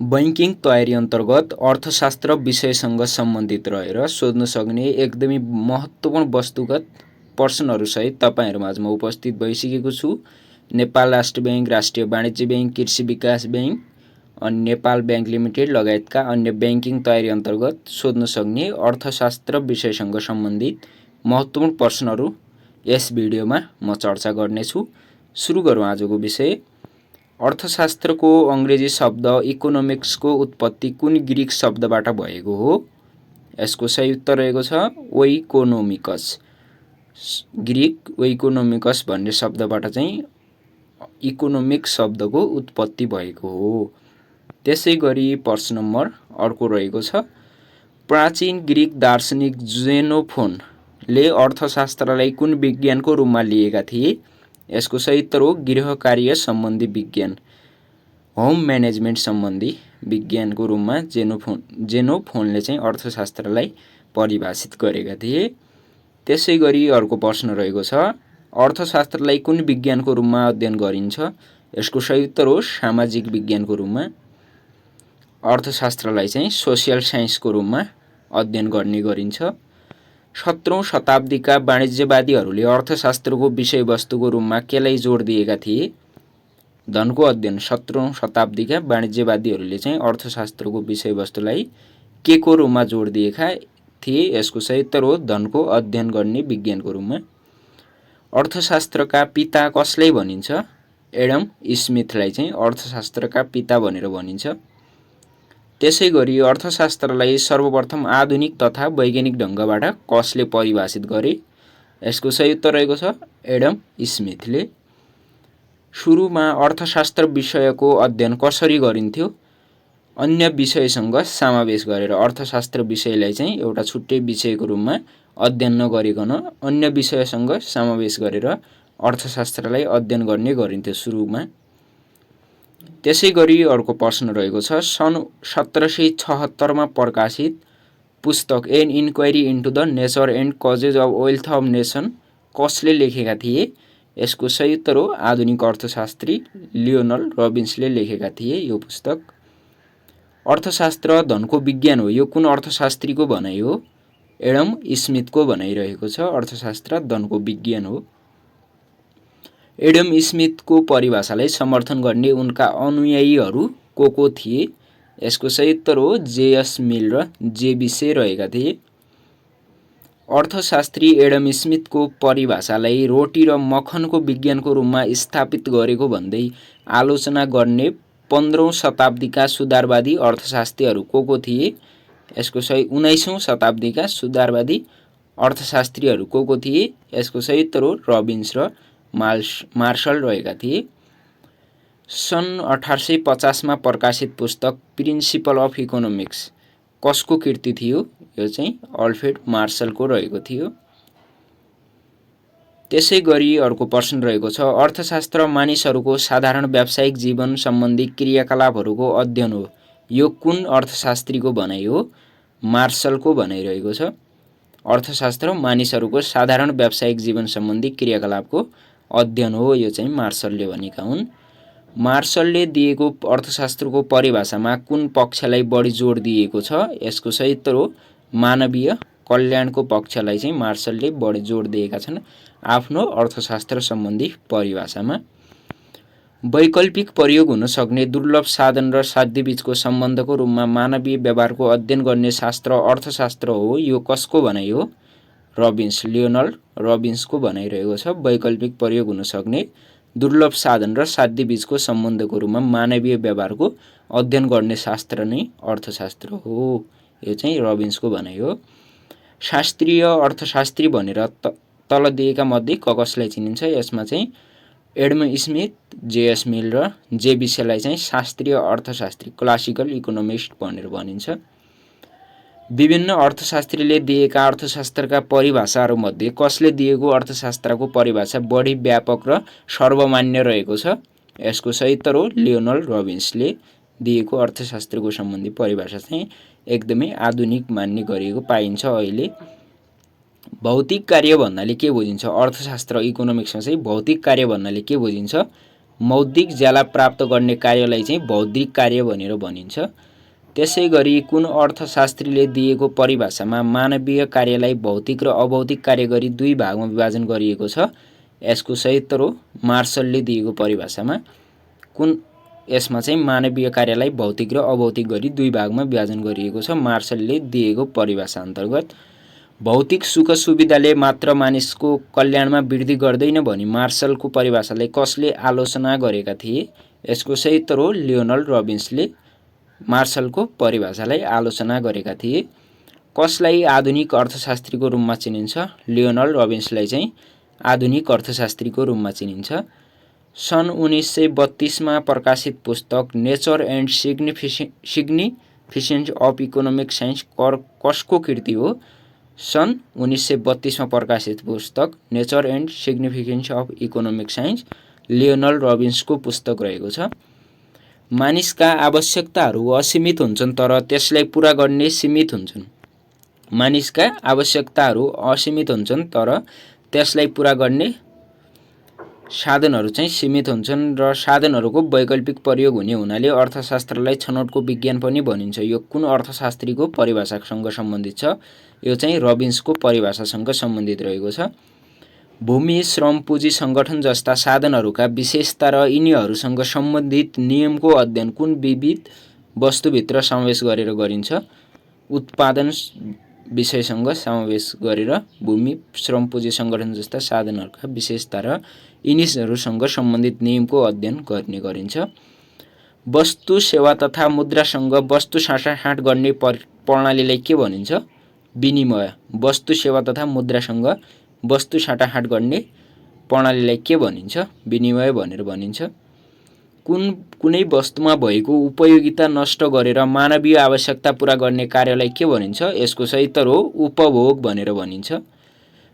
Banking तयारी अन्तर्गत अर्थशास्त्र विषयसँग सम्बन्धित रहेर सोध्न सक्ने एकदमै महत्त्वपूर्ण वस्तुगत प्रश्नहरूसहित तपाईँहरू माझमा उपस्थित भइसकेको छु। नेपाल राष्ट्र बैंक, राष्ट्रिय वाणिज्य बैंक, कृषि विकास बैंक अनि नेपाल बैंक लिमिटेड लगायतका अन्य बैंकिङ तयारी अन्तर्गत सोध्न सक्ने अर्थशास्त्र विषयसँग सम्बन्धित महत्त्वपूर्ण प्रश्नहरू यस भिडियोमा म चर्चा गर्नेछु। सुरु गरौँ आजको विषय। अर्थशास्त्रको अङ्ग्रेजी शब्द इकोनोमिक्सको उत्पत्ति कुन ग्रीक शब्दबाट भएको हो? यसको सही उत्तर रहेको छ ओइकोनोमिकस। ग्रीक ओइकोनोमिकस भन्ने शब्दबाट चाहिँ इकोनोमिक्स शब्दको उत्पत्ति भएको हो। त्यसै गरी प्रश्न नम्बर अर्को रहेको छ, प्राचीन ग्रीक दार्शनिक जेनोफोनले अर्थशास्त्रलाई कुन विज्ञानको रूपमा लिएका थिए? यसको सही उत्तर हो गृह कार्य सम्बन्धी विज्ञान, होम म्यानेजमेन्ट सम्बन्धी विज्ञानको रूपमा जेनोफोनले चाहिँ अर्थशास्त्रलाई परिभाषित गरेका थिए। त्यसै गरी अर्को प्रश्न रहेको छ, अर्थशास्त्रलाई कुन विज्ञानको रूपमा अध्ययन गरिन्छ? यसको सही उत्तर हो सामाजिक विज्ञानको रूपमा। अर्थशास्त्रलाई चाहिँ सोसियल साइन्सको रूपमा अध्ययन गर्ने गरिन्छ। 17औं शताब्दीका वाणिज्यवादीहरूले अर्थशास्त्रको विषयवस्तुको रूपमा केलाई जोड दिएका थिए? धनको अध्ययन। 17औं शताब्दीका वाणिज्यवादीहरूले चाहिँ अर्थशास्त्रको विषयवस्तुलाई के को रूपमा जोड दिएका थिए? यसको सही उत्तर हो धनको अध्ययन गर्ने विज्ञानको रूपमा। अर्थशास्त्रका पिता कसलाई भनिन्छ? एडम स्मिथलाई चाहिँ अर्थशास्त्रका पिता भनेर भनिन्छ। त्यसै गरी अर्थशास्त्रलाई सर्वप्रथम आधुनिक तथा वैज्ञानिक ढङ्गबाट कसले परिभाषित गरे? यसको सही उत्तर रहेको छ एडम स्मिथले। सुरुमा अर्थशास्त्र विषयको अध्ययन कसरी गरिन्थ्यो? अन्य विषयसँग समावेश गरेर। अर्थशास्त्र विषयलाई चाहिँ एउटा छुट्टै विषयको रूपमा अध्ययन नगरिकन अन्य विषयसँग समावेश गरेर अर्थशास्त्रलाई अध्ययन गर्ने गरिन्थ्यो सुरुमा। त्यसै गरी अर्को प्रश्न रहेको छ, सन् 1776 मा प्रकाशित पुस्तक an inquiry into the nature and causes of wealth of nation कसले लेखेका थिए? यसको सही उत्तर हो आधुनिक अर्थशास्त्री लियोनल रबिन्सले लेखेका थिए यो पुस्तक। अर्थशास्त्र धनको विज्ञान हो, यो कुन अर्थशास्त्रीको भनाइ हो? एडम स्मिथको भनाइरहेको छ अर्थशास्त्र धनको विज्ञान हो। एडम स्मिथको परिभाषालाई समर्थन गर्ने उनका अनुयायीहरू को थिए? यसको सही उत्तर हो जेएस मिल र जेबी से रहेका थिए। अर्थशास्त्री एडम स्मिथको परिभाषालाई रोटी र मक्खनको विज्ञानको रूपमा स्थापित गरेको भन्दै आलोचना गर्ने 15औं शताब्दीका सुधारवादी अर्थशास्त्रीहरू को थिए? यसको सही 19औं शताब्दीका सुधारवादी अर्थशास्त्रीहरू को थिए? यसको सही उत्तर हो रबिन्स र मार्शल रहेका थिए। सन् 1850 मा प्रकाशित पुस्तक प्रिन्सिपल अफ इकोनोमिक्स कसको कृति थियो? यो चाहिँ अल्फ्रेड मार्शलको रहेको थियो। त्यसै गरी अर्को प्रश्न रहेको छ, अर्थशास्त्र मानिसहरूको साधारण व्यावसायिक जीवन सम्बन्धी क्रियाकलापहरूको अध्ययन हो, यो कुन अर्थशास्त्रीको भनाइ हो? मार्शलको भनाइरहेको छ। अर्थशास्त्र मानिसहरूको साधारण व्यावसायिक जीवन सम्बन्धी क्रियाकलापको अध्ययन हो, यो चाहिँ मार्शलले भनेका हुन्। मार्शलले दिएको अर्थशास्त्रको परिभाषामा कुन पक्षलाई बढी जोड दिएको छ? यसको सही उत्तर हो मानवीय कल्याणको पक्षलाई चाहिँ मार्शलले बढी जोड दिएका छन् आफ्नो अर्थशास्त्र सम्बन्धी परिभाषामा। वैकल्पिक प्रयोग हुन सक्ने दुर्लभ साधन र साध्यबीचको सम्बन्धको रूपमा मानवीय व्यवहारको अध्ययन गर्ने शास्त्र अर्थशास्त्र हो, यो कसको भनाइ हो? रबिन्स, लियोनल रबिन्सको भनाइरहेको छ। वैकल्पिक प्रयोग हुन सक्ने दुर्लभ साधन र साध्यबीचको सम्बन्धको रूपमा मानवीय व्यवहारको अध्ययन गर्ने शास्त्र नै अर्थशास्त्र हो, यो चाहिँ रबिन्सको भनाइ हो। शास्त्रीय अर्थशास्त्री भनेर तल दिएका मध्ये कसलाई चिनिन्छ? यसमा चाहिँ एडम स्मिथ, जेएस मिल र जेबी सेलाई चाहिँ शास्त्रीय अर्थशास्त्री क्लासिकल इकोनोमिस्ट भनेर भनिन्छ। विभिन्न अर्थशास्त्रीले दिएका अर्थशास्त्रका परिभाषाहरूमध्ये कसले दिएको अर्थशास्त्रको परिभाषा बढी व्यापक र सर्वमान्य रहेको छ? यसको सही उत्तर हो लियोनल रबिन्सले दिएको अर्थशास्त्रको सम्बन्धी परिभाषा चाहिँ एकदमै आधुनिक मान्ने गरिएको पाइन्छ अहिले। भौतिक कार्य भन्नाले के बुझिन्छ? अर्थशास्त्र इकोनोमिक्समा चाहिँ भौतिक कार्य भन्नाले के बुझिन्छ? मौद्रिक ज्याला प्राप्त गर्ने कार्यलाई चाहिँ बौद्धिक कार्य भनेर भनिन्छ। त्यसैगरी कुन अर्थशास्त्रीले दिएको परिभाषामा मानवीय कार्यलाई भौतिक र अभौतिक कार्य गरी दुई भागमा विभाजन गरिएको छ? यसको सही उत्तर हो मार्सलले दिएको परिभाषामा कुन यसमा चाहिँ मानवीय कार्यलाई भौतिक र अभौतिक गरी दुई भागमा विभाजन गरिएको छ मार्सलले दिएको परिभाषा अन्तर्गत। भौतिक सुख सुविधाले मात्र मानिसको कल्याणमा वृद्धि गर्दैन भनी मार्सलको परिभाषालाई कसले आलोचना गरेका थिए? यसको सही उत्तर हो लियोनार्ड रबिन्सले मार्सलको परिभाषालाई आलोचना गरेका थिए। कसलाई आधुनिक अर्थशास्त्रीको रूपमा चिनिन्छ? लियोनार्ड रबिन्सलाई चाहिँ आधुनिक अर्थशास्त्रीको रूपमा चिनिन्छ। सन् 1932 मा प्रकाशित पुस्तक nature and significance of economic science कसको कृति हो? सन् 1932 मा प्रकाशित पुस्तक nature and significance of economic science Leonard रबिन्सको पुस्तक रहेको छ। मानिसका आवश्यकताहरू असीमित हुन्छन् तर त्यसलाई पूरा गर्ने सीमित हुन्छन्। मानिसका आवश्यकताहरू असीमित हुन्छन् तर त्यसलाई पूरा गर्ने साधनहरू चाहिँ सीमित हुन्छन् र साधनहरूको वैकल्पिक प्रयोग हुने हुनाले अर्थशास्त्रलाई छनौटको विज्ञान पनि भनिन्छ। यो कुन अर्थशास्त्रीको परिभाषासँग सम्बन्धित छ? यो चाहिँ रबिन्सको परिभाषासँग सम्बन्धित रहेको छ। भूमि, श्रम, पुँजी, सङ्गठन जस्ता साधनहरूका विशेषता र यिनीहरूसँग सम्बन्धित नियमको अध्ययन कुन विविध वस्तुभित्र समावेश गरेर गरिन्छ? उत्पादन विषयसँग समावेश गरेर भूमि, श्रम, पुँजी, सङ्गठन जस्ता साधनहरूका विशेषता र यिनीहरूसँग सम्बन्धित नियमको अध्ययन गर्ने गरिन्छ। वस्तु, सेवा तथा मुद्रासँग वस्तु साटासाट गर्ने प्रणालीलाई के भनिन्छ? विनिमय। वस्तु, सेवा तथा मुद्रासँग वस्तु साटासाट गर्ने प्रणालीलाई के भनिन्छ? विनिमय भनेर भनिन्छ। कुनै वस्तुमा भएको उपयोगिता नष्ट गरेर मानवीय आवश्यकता पूरा गर्ने कार्यलाई के भनिन्छ? यसको सही उत्तर हो उपभोग भनेर भनिन्छ।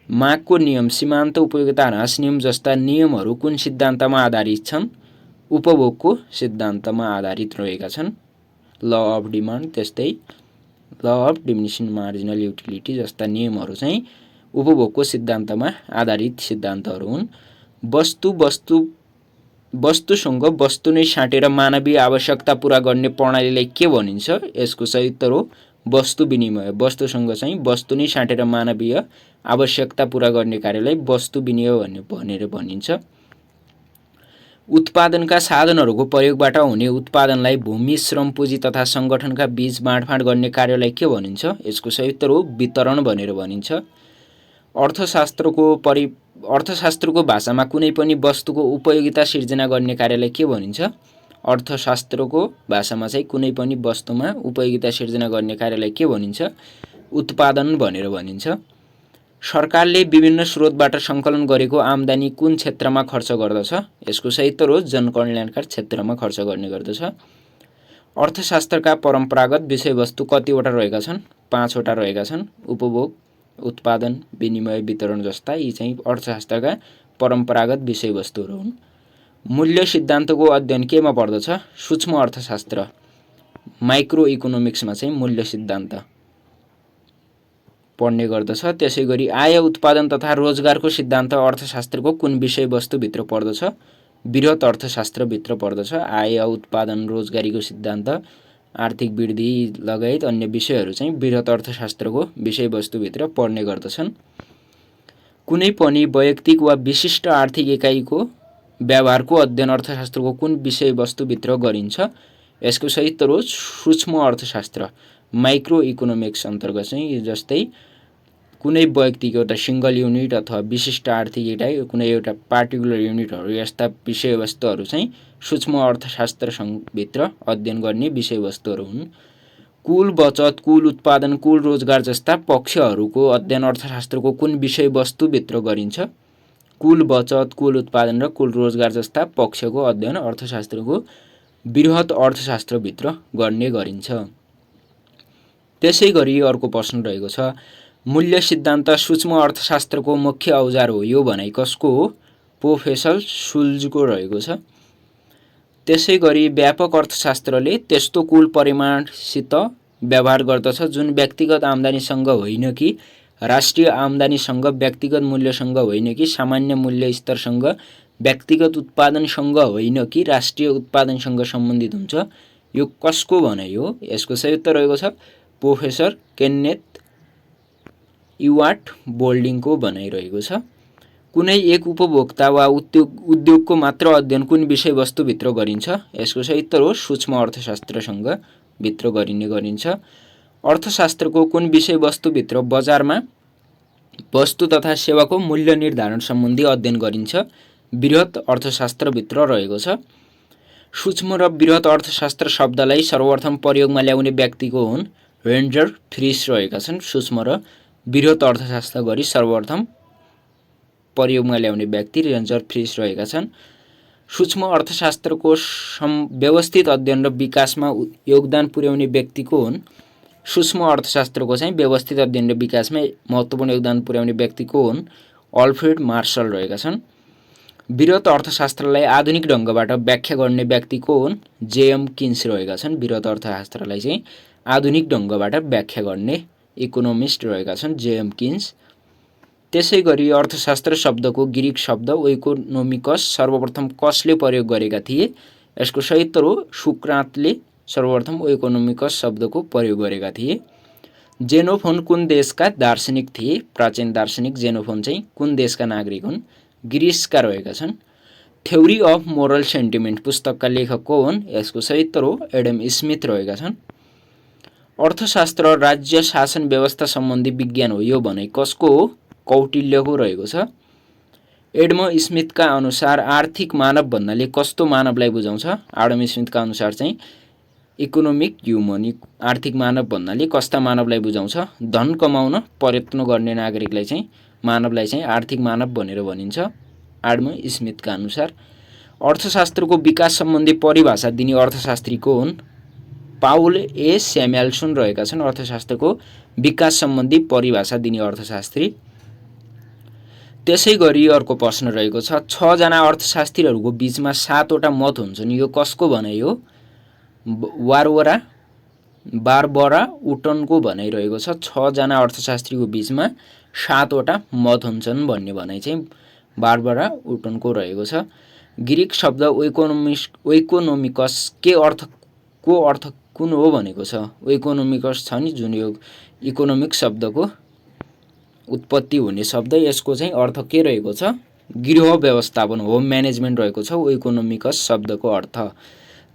मागको नियम, सीमान्त उपयोगिता ह्रास नियम जस्ता नियमहरू कुन सिद्धान्तमा आधारित छन्? उपभोगको सिद्धान्तमा आधारित रहेका छन्। ल अफ डिमान्ड, त्यस्तै law of diminishing marginal utility जस्ता नियमहरू चाहिँ उपभोगको सिद्धान्तमा आधारित सिद्धान्तहरू हुन्। वस्तुसँग वस्तु नै साटेर मानवीय आवश्यकता पूरा गर्ने प्रणालीलाई के भनिन्छ? यसको सही उत्तर हो वस्तु विनिमय। वस्तुसँग चाहिँ वस्तु नै साटेर मानवीय आवश्यकता पूरा गर्ने कार्यलाई वस्तु विनिमय भनेर भनिन्छ। उत्पादनका साधनहरूको प्रयोगबाट हुने उत्पादनलाई भूमि, श्रम, पुँजी तथा सङ्गठनका बीच बाँडफाँड गर्ने कार्यलाई के भनिन्छ? यसको सही उत्तर हो वितरण भनेर भनिन्छ। अर्थशास्त्रको भाषामा कुनै पनि वस्तुको उपयोगिता सिर्जना गर्ने कार्यलाई के भनिन्छ? अर्थशास्त्रको भाषामा चाहिँ कुनै पनि वस्तुमा उपयोगिता सिर्जना गर्ने कार्यलाई के भनिन्छ? उत्पादन भनेर भनिन्छ। सरकारले विभिन्न स्रोतबाट सङ्कलन गरेको आम्दानी कुन क्षेत्रमा खर्च गर्दछ? यसको सही उत्तर हो जनकल्याणका क्षेत्रमा खर्च गर्ने गर्दछ। अर्थशास्त्रका परम्परागत विषयवस्तु कतिवटा रहेका छन्? 5 वटा रहेका छन्। उपभोग, उत्पादन, विनिमय, वितरण जस्ता यी चाहिँ अर्थशास्त्रका परम्परागत विषयवस्तुहरू हुन्। मूल्य सिद्धान्तको अध्ययन केमा पर्दछ? सूक्ष्म अर्थशास्त्र, माइक्रो इकोनोमिक्समा चाहिँ मूल्य सिद्धान्त पढ्ने गर्दछ। त्यसैगरी आय, उत्पादन तथा रोजगारको सिद्धान्त अर्थशास्त्रको कुन विषयवस्तुभित्र पर्दछ? बृहत अर्थशास्त्रभित्र पर्दछ। आय, उत्पादन, रोजगारीको सिद्धान्त, आर्थिक वृद्धि लगायत अन्य विषयहरू चाहिँ बृहत अर्थशास्त्रको विषयवस्तुभित्र पर्ने गर्दछन्। कुनै पनि वैयक्तिक वा विशिष्ट आर्थिक इकाइको व्यवहारको अध्ययन अर्थशास्त्रको कुन विषयवस्तुभित्र गरिन्छ? यसको सही उत्तर हो सूक्ष्म अर्थशास्त्र, माइक्रो इकोनोमिक्स अन्तर्गत चाहिँ। जस्तै कुनै व्यक्तिको एउटा सिङ्गल युनिट अथवा विशिष्ट आर्थिक इकाइ, कुनै एउटा पार्टिकुलर युनिटहरू यस्ता विषयवस्तुहरू चाहिँ सूक्ष्म अर्थशास्त्रभित्र अध्ययन गर्ने विषयवस्तुहरू हुन्। कुल बचत, कुल उत्पादन, कुल रोजगार जस्ता पक्षहरूको अध्ययन अर्थशास्त्रको कुन विषयवस्तुभित्र गरिन्छ? कुल बचत, कुल उत्पादन र कुल रोजगार जस्ता पक्षको अध्ययन अर्थशास्त्रको बृहत अर्थशास्त्रभित्र गर्ने गरिन्छ। त्यसैगरी अर्को प्रश्न रहेको छ, मूल्य सिद्धान्त सूक्ष्म अर्थशास्त्रको मुख्य औजार हो, यो भनाइ कसको हो? प्रोफेसर सुल्जको रहेको छ। त्यसैगरी व्यापक अर्थशास्त्रले त्यस्तो कुल परिमाणसित व्यवहार गर्दछ जुन व्यक्तिगत आम्दानीसँग होइन कि राष्ट्रिय आम्दानीसँग, व्यक्तिगत मूल्यसँग होइन कि सामान्य मूल्य स्तरसँग व्यक्तिगत उत्पादनसँग होइन कि राष्ट्रिय उत्पादनसँग सम्बन्धित हुन्छ। यो कसको भनाइ हो? यसको सही उत्तर रहेको छ प्रोफेसर केन्नेथ इवाट बोल्डिङको भनाइ रहेको छ। कुनै एक उपभोक्ता वा उद्योगको मात्र अध्ययन कुन विषयवस्तुभित्र गरिन्छ? यसको सही उत्तर हो सूक्ष्म अर्थशास्त्रसँग भित्र गरिन्छ। अर्थशास्त्रको कुन विषयवस्तुभित्र बजारमा वस्तु तथा सेवाको मूल्य निर्धारण सम्बन्धी अध्ययन गरिन्छ? बृहत अर्थशास्त्रभित्र रहेको छ। सूक्ष्म र बृहत अर्थशास्त्र शब्दलाई सर्वप्रथम प्रयोगमा ल्याउने व्यक्तिको हुन् रेन्जर फ्रिस रहेका छन्। सूक्ष्म र बृहत अर्थशास्त्र गरी सर्वप्रथम प्रयोगमा ल्याउने व्यक्ति रेन्जर फ्रिस रहेका छन्। सूक्ष्म अर्थशास्त्रको व्यवस्थित अध्ययन र विकासमा योगदान पुर्याउने व्यक्तिको हुन् सूक्ष्म अर्थशास्त्रको चाहिँ व्यवस्थित अध्ययन र विकासमा महत्त्वपूर्ण योगदान पुर्याउने व्यक्तिको हुन् अल्फ्रेड मार्शल रहेका छन्। बृहत अर्थशास्त्रलाई आधुनिक ढङ्गबाट व्याख्या गर्ने व्यक्तिको हुन् जेएम किन्स रहेका छन्। बृहत अर्थशास्त्रलाई चाहिँ आधुनिक ढङ्गबाट व्याख्या गर्ने इकोनोमिस्ट रहेका छन् जेएम किन्स। त्यसै गरी अर्थशास्त्र शब्दको ग्रीक शब्द ओइकोनोमिकस सर्वप्रथम कसले प्रयोग गरेका थिए? यसको सही उत्तर हो सुक्रातले सर्वप्रथम ओइकोनोमिकस शब्दको प्रयोग गरेका थिए। जेनोफोन कुन देशका दार्शनिक थिए? प्राचीन दार्शनिक जेनोफोन चाहिँ कुन देशका नागरिक हुन्? ग्रिसका रहेका छन्। थ्योरी अफ मोरल सेन्टिमेन्ट पुस्तकका लेखक को हुन्? यसको सही उत्तर हो एडम स्मिथ रहेका छन्। अर्थशास्त्र राज्य शासन व्यवस्था सम्बन्धी विज्ञान हो यो भनाइ कसको हो? कौटिल्यको रहेको छ। एडम स्मिथका अनुसार आर्थिक मानव भन्नाले कस्तो मानवलाई बुझाउँछ? एडम स्मिथका अनुसार चाहिँ इकोनोमिक ह्युमन आर्थिक मानव भन्नाले कस्ता मानवलाई बुझाउँछ? धन कमाउन प्रयत्न गर्ने नागरिकलाई चाहिँ मानवलाई चाहिँ आर्थिक मानव भनेर भनिन्छ एडम स्मिथका अनुसार। अर्थशास्त्रको विकास सम्बन्धी परिभाषा दिने अर्थशास्त्री को हुन्? पाउल ए स्यामुएल्सन रहेका छन् अर्थशास्त्रको विकास सम्बन्धी परिभाषा दिने अर्थशास्त्री। त्यसै गरी अर्को प्रश्न रहेको छ 6 जना अर्थशास्त्रीहरूको बीचमा 7 वटा मत हुन्छन् यो कसको भनाइ हो? बारबरा उटनको भनाइ रहेको छ। 6 जना अर्थशास्त्रीको बीचमा 7 वटा मत हुन्छन् भन्ने भनाइ चाहिँ बारबरा उटनको रहेको छ। ग्रीक शब्द ओइकोनोमिकस के अर्थको अर्थ कुन हो भनेको छ? ओइकोनोमिकस छ नि जुन यो इकोनोमिक शब्दको उत्पत्ति हुने शब्द यसको चाहिँ अर्थ के रहेको छ? गृह व्यवस्थापन होम म्यानेजमेन्ट रहेको छ इकोनोमिकस शब्दको अर्थ।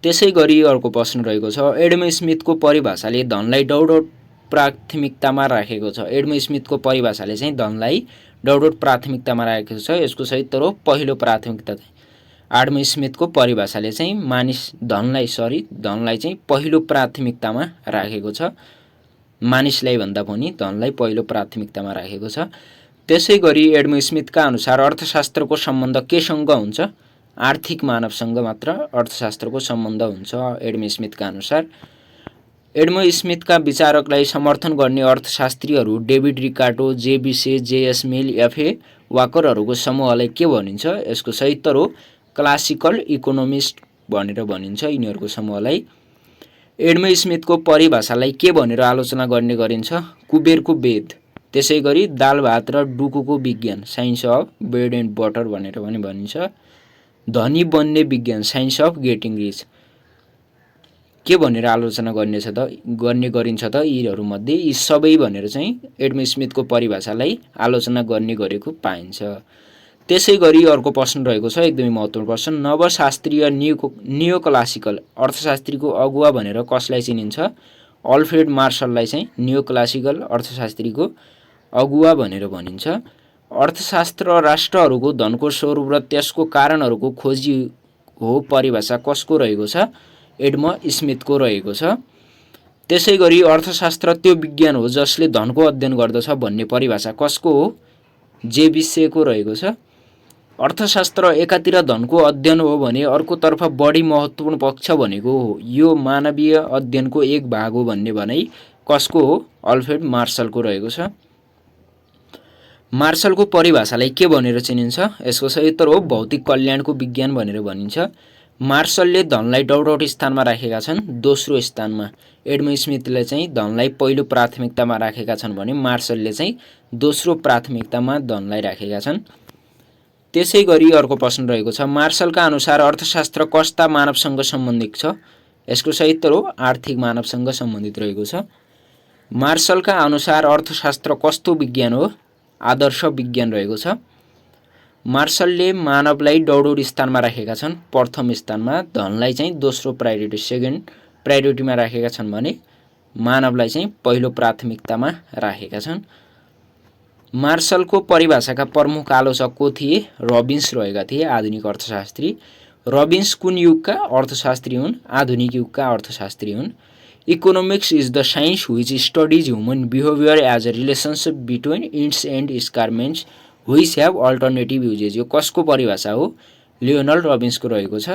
त्यसै गरी अर्को प्रश्न रहेको छ एडम स्मिथको परिभाषाले धनलाई डौडौट प्राथमिकतामा राखेको छ। एडम स्मिथको परिभाषाले चाहिँ धनलाई डौडौट प्राथमिकतामा राखेको छ। यसको सही उत्तर हो पहिलो प्राथमिकता। एडम स्मिथको परिभाषाले चाहिँ धनलाई चाहिँ पहिलो प्राथमिकतामा राखेको छ। मानिसलाई भन्दा पनि धनलाई पहिलो प्राथमिकतामा राखेको छ। त्यसै गरी एडम स्मिथका अनुसार अर्थशास्त्रको सम्बन्ध केसँग हुन्छ? आर्थिक मानवसँग मात्र अर्थशास्त्रको सम्बन्ध हुन्छ एडम स्मिथका अनुसार। एडम स्मिथका विचारकलाई समर्थन गर्ने अर्थशास्त्रीहरू डेभिड रिकार्डो, जे बिसे, जेएस मिल, एफए वाकरहरूको समूहलाई के भनिन्छ? यसको सही उत्तर हो क्लासिकल इकोनोमिस्ट भनेर भनिन्छ यिनीहरूको समूहलाई। एडम स्मिथको परिभाषालाई के भनेर आलोचना गर्ने गरिन्छ? कुबेरको वेद। त्यसै गरी दाल भात र डुकुको विज्ञान science of bread and butter भनेर पनि भनिन्छ। धनी बन्ने विज्ञान साइन्स अफ गेटिङ रिच के भनेर आलोचना गर्ने गरिन्छ त यीहरूमध्ये यी सबै भनेर चाहिँ एडम स्मिथको परिभाषालाई आलोचना गर्ने गरेको पाइन्छ। त्यसै गरी अर्को प्रश्न रहेको छ एकदमै महत्त्वपूर्ण प्रश्न नवशास्त्रीय नियो क्लासिकल अर्थशास्त्रीको अगुवा भनेर कसलाई चिनिन्छ? अल्फ्रेड मार्शललाई चाहिँ नियो क्लासिकल अर्थशास्त्रीको अगुवा भनेर भनिन्छ। अर्थशास्त्र राष्ट्रहरूको धनको स्वरूप र त्यसको कारणहरूको खोजी हो परिभाषा कसको रहेको छ? एडम स्मिथको रहेको छ। त्यसै गरी अर्थशास्त्र त्यो विज्ञान हो जसले धनको अध्ययन गर्दछ भन्ने परिभाषा कसको हो? जेबिसेको रहेको छ। अर्थशास्त्र एकातिर धनको अध्ययन हो भने अर्कोतर्फ बढी महत्त्वपूर्ण पक्ष भनेको यो मानवीय अध्ययनको एक भाग हो भन्ने भनाइ कसको हो? अल्फ्रेड मार्शलको रहेको छ। मार्शलको परिभाषालाई के भनेर चिनिन्छ? यसको सही उत्तर हो भौतिक कल्याणको विज्ञान भनेर भनिन्छ। मार्शलले धनलाई डौडौट स्थानमा राखेका छन् दोस्रो स्थानमा। एडम स्मिथले चाहिँ धनलाई पहिलो प्राथमिकतामा राखेका छन् भने मार्शलले चाहिँ दोस्रो प्राथमिकतामा धनलाई राखेका छन्। त्यसैगरी अर्को प्रश्न रहेको छ, मार्शलका अनुसार अर्थशास्त्र कस्ता मानवसँग सम्बन्धित छ? यसको सही उत्तर हो आर्थिक मानवसँग सम्बन्धित रहेको छ। मार्शलका अनुसार अर्थशास्त्र कस्तो विज्ञान हो? आदर्श विज्ञान रहेको छ। मार्शलले मानवलाई दौडौड स्थानमा राखेका छन्, प्रथम स्थानमा, धनलाई चाहिँ दोस्रो प्रायोरिटी सेकेन्ड प्रायोरिटीमा राखेका छन् भने मानवलाई चाहिँ पहिलो प्राथमिकतामा राखेका छन्। मार्शलको परिभाषाका प्रमुख आलोचक को थिए? रबिन्स रहेका थिए, आधुनिक अर्थशास्त्री। रबिन्स कुन युगका अर्थशास्त्री हुन्? आधुनिक युगका अर्थशास्त्री हुन्। Economics is the science which studies human behaviour as a relationship between its end इन्स्कारमेन्ट्स व्हिच ह्याभ अल्टरनेटिभ युजेज। यो कसको परिभाषा हो? लियोनल रबिन्सको रहेको छ।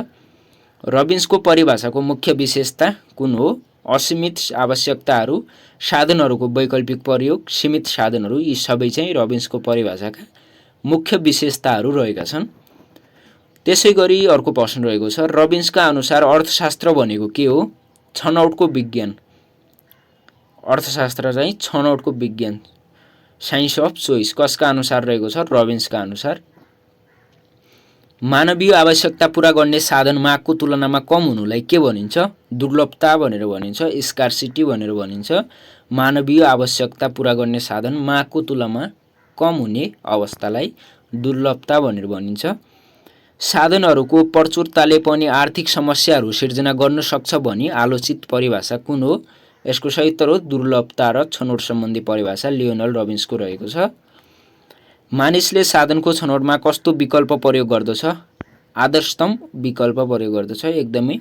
रबिन्सको परिभाषाको मुख्य विशेषता कुन हो? असीमित आवश्यकताहरू, साधनहरूको वैकल्पिक प्रयोग, सीमित साधनहरू, यी सबै चाहिँ रबिन्सको परिभाषाका मुख्य विशेषताहरू रहेका छन्। त्यसैगरी अर्को प्रश्न रहेको छ, रबिन्सका अनुसार अर्थशास्त्र भनेको के हो? छनौटको विज्ञान। अर्थशास्त्र चाहिँ छनौटको विज्ञान, साइन्स अफ चोइस। कसका अनुसार रहेको छ? रबिन्सका अनुसार। मानवीय आवश्यकता पूरा गर्ने साधन मागको तुलनामा कम हुनुलाई के भनिन्छ? दुर्लभता भनेर भनिन्छ, स्कार्सिटी भनेर भनिन्छ। मानवीय आवश्यकता पूरा गर्ने साधन मागको तुलनामा कम हुने अवस्थालाई दुर्लभता भनेर भनिन्छ। साधनहरूको प्रचुरताले पनि आर्थिक समस्याहरू सिर्जना गर्न सक्छ भनी आलोचित परिभाषा कुन हो? यसको सही उत्तर हो दुर्लभता र छनौट सम्बन्धी परिभाषा लियोनल रबिन्सको रहेको छ। मानिसले साधनको छनौटमा कस्तो विकल्प प्रयोग गर्दछ? आदर्शतम विकल्प प्रयोग गर्दछ, एकदमै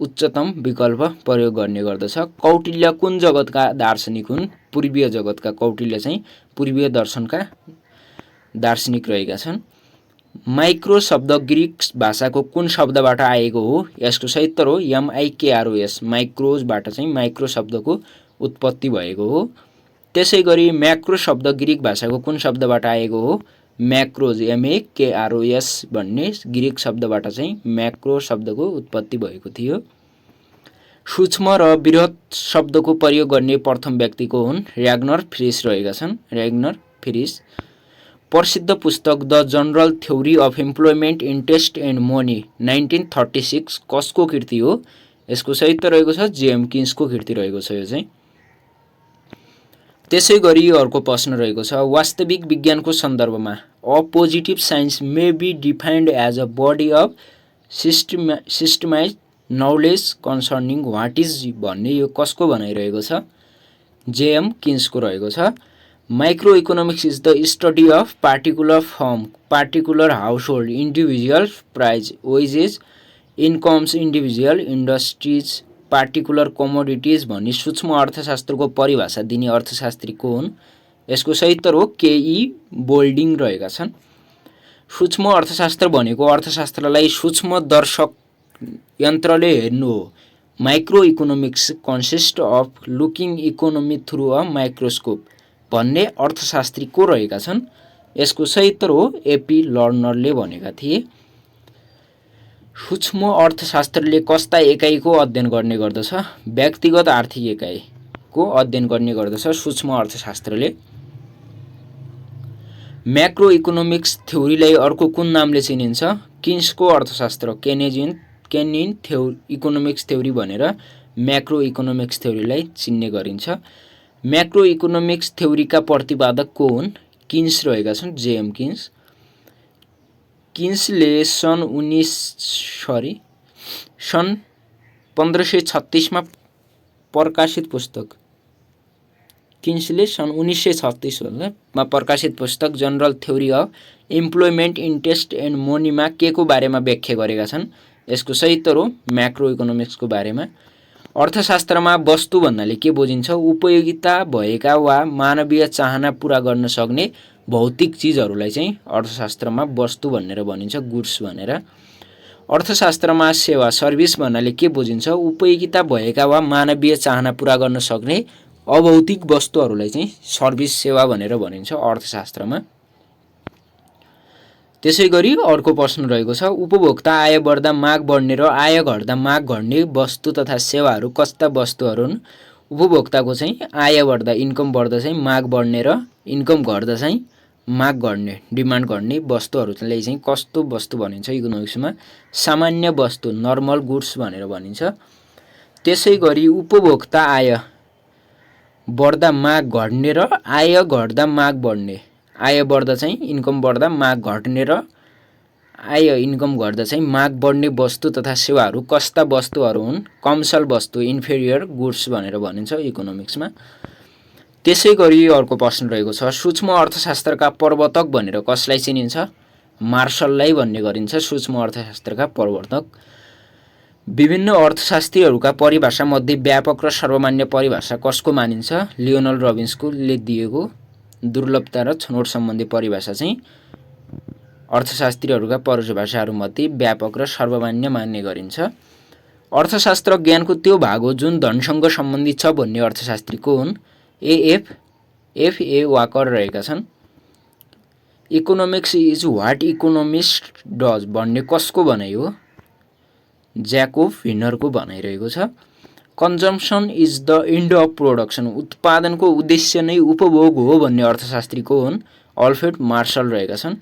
उच्चतम विकल्प प्रयोग गर्ने गर्दछ। कौटिल्य कुन जगतका दार्शनिक हुन्? पूर्वीय जगतका। कौटिल्य चाहिँ पूर्वीय दर्शनका दार्शनिक रहेका छन्। माइक्रो शब्द ग्रीक भाषाको कुन शब्दबाट आएको हो? यसको सही उत्तर हो MIKROS। माइक्रोजबाट चाहिँ माइक्रो शब्दको उत्पत्ति भएको हो। त्यसैगरी म्याक्रो शब्द ग्रीक भाषाको कुन शब्दबाट आएको हो? म्याक्रोज, MAKROS भन्ने ग्रीक शब्दबाट चाहिँ म्याक्रो शब्दको उत्पत्ति भएको थियो। सूक्ष्म र बृहत शब्दको प्रयोग गर्ने प्रथम व्यक्ति को हुन्? र्याग्नर फ्रिस रहेका छन्, र्याग्नर फ्रिस। प्रसिद्ध पुस्तक the general theory of employment interest and money 1936 कसको कृति हो? यसको सही उत्तर रहेको छ जेएम किन्सको कृति रहेको छ यो चाहिँ। त्यसैगरी अर्को प्रश्न रहेको छ, वास्तविक विज्ञानको सन्दर्भमा a positive science may be defined as a body of systemize knowledge concerning what is भन्ने यो कसको भनाइरहेको छ? जेएम किन्सको रहेको छ। Micro economics is the study of particular firm, particular household, individual prices, wages, incomes, individual industries, particular commodities भन्ने सूक्ष्म अर्थशास्त्रको परिभाषा दिने अर्थशास्त्री को हुन्? यसको सही उत्तर हो केई बोल्डिङ रहेका छन्। सूक्ष्म अर्थशास्त्र भनेको अर्थशास्त्रलाई सूक्ष्म दर्शक यन्त्रले हेर्नु हो। Micro economics consist of looking economy through a microscope भन्ने अर्थशास्त्री को रहेका छन्? यसको सही उत्तर हो एपी लर्नरले भनेका थिए। सूक्ष्म अर्थशास्त्रले कस्ता एकाइको अध्ययन गर्ने गर्दछ? व्यक्तिगत आर्थिक एकाइको अध्ययन गर्ने गर्दछ सूक्ष्म अर्थशास्त्रले। म्याक्रो इकोनोमिक्स थ्योरीलाई अर्को कुन नामले चिनिन्छ? किन्सको अर्थशास्त्र, केनियन इकोनोमिक्स थ्योरी भनेर म्याक्रो इकोनोमिक्स थ्योरीलाई चिन्ने गरिन्छ। म्याक्रो इकोनोमिक्स थ्योरीका प्रतिपादक को हुन्? किन्स रहेका छन्, जेएम किन्स। किन्सले सन् 1536 मा प्रकाशित पुस्तक, किन्सले सन् 1936 मा प्रकाशित पुस्तक general theory of employment interest and मनीमा के को बारेमा व्याख्या गरेका छन्? यसको सही उत्तर हो म्याक्रो इकोनोमिक्सको बारेमा। अर्थशास्त्रमा वस्तु भन्नाले के बुझिन्छ? उपयोगिता भएका वा मानवीय चाहना पूरा गर्न सक्ने भौतिक चिजहरूलाई चाहिँ अर्थशास्त्रमा वस्तु भनेर भनिन्छ, गुड्स भनेर। अर्थशास्त्रमा सेवा, सर्भिस भन्नाले के बुझिन्छ? उपयोगिता भएका वा मानवीय चाहना पूरा गर्न सक्ने अभौतिक वस्तुहरूलाई चाहिँ सर्भिस, सेवा भनेर भनिन्छ अर्थशास्त्रमा। त्यसैगरी अर्को प्रश्न रहेको छ, उपभोक्ता आय बढ्दा माग बढ्ने र आय घट्दा माग घट्ने वस्तु तथा सेवाहरू कस्ता वस्तुहरू हुन्? उपभोक्ताको चाहिँ आय बढ्दा, इन्कम बढ्दा चाहिँ माग बढ्ने र इन्कम घट्दा चाहिँ माग गर्ने डिमान्ड गर्ने वस्तुहरूलाई चाहिँ कस्तो वस्तु भनिन्छ इकोनोमिक्समा? सामान्य वस्तु नर्मल गुड्स भनेर भनिन्छ। त्यसै गरी उपभोक्ता आय बढ्दा माग घट्ने र आय घट्दा माग बढ्ने, आय बढ्दा चाहिँ इन्कम बढ्दा माग घट्ने र आय इन्कम घट्दा चाहिँ माग बढ्ने वस्तु तथा सेवाहरू कस्ता वस्तुहरू हुन्? कमर्सियल वस्तु इन्फेरियर गुड्स भनेर भनिन्छ इकोनोमिक्समा। त्यसै गरी अर्को प्रश्न रहेको छ, सूक्ष्म अर्थशास्त्रका प्रवर्तक भनेर कसलाई चिनिन्छ? मार्सललाई भन्ने गरिन्छ सूक्ष्म अर्थशास्त्रका प्रवर्तक। विभिन्न अर्थशास्त्रीहरूका परिभाषा मध्ये व्यापक र सर्वमान्य परिभाषा कसको मानिन्छ? लियोनल रबिन्सले दिएको दुर्लभता र छनौट सम्बन्धी परिभाषा चाहिँ अर्थशास्त्रीहरूका परिभाषाहरूमध्ये व्यापक र सर्वमान्य मान्ने गरिन्छ। अर्थशास्त्र ज्ञानको त्यो भाग हो जुन धनसँग सम्बन्धित छ भन्ने अर्थशास्त्री को हुन्? ए वाकर रहेका छन्। Economics is what economist does भन्ने कसको भनाइ हो? ज्याकोब भिनरको भनाइरहेको छ। Consumption is the and of production उत्पादनको उद्देश्य नै उपभोग हो भन्ने अर्थशास्त्री को हुन्? अल्फ्रेड मार्शल रहेका छन्।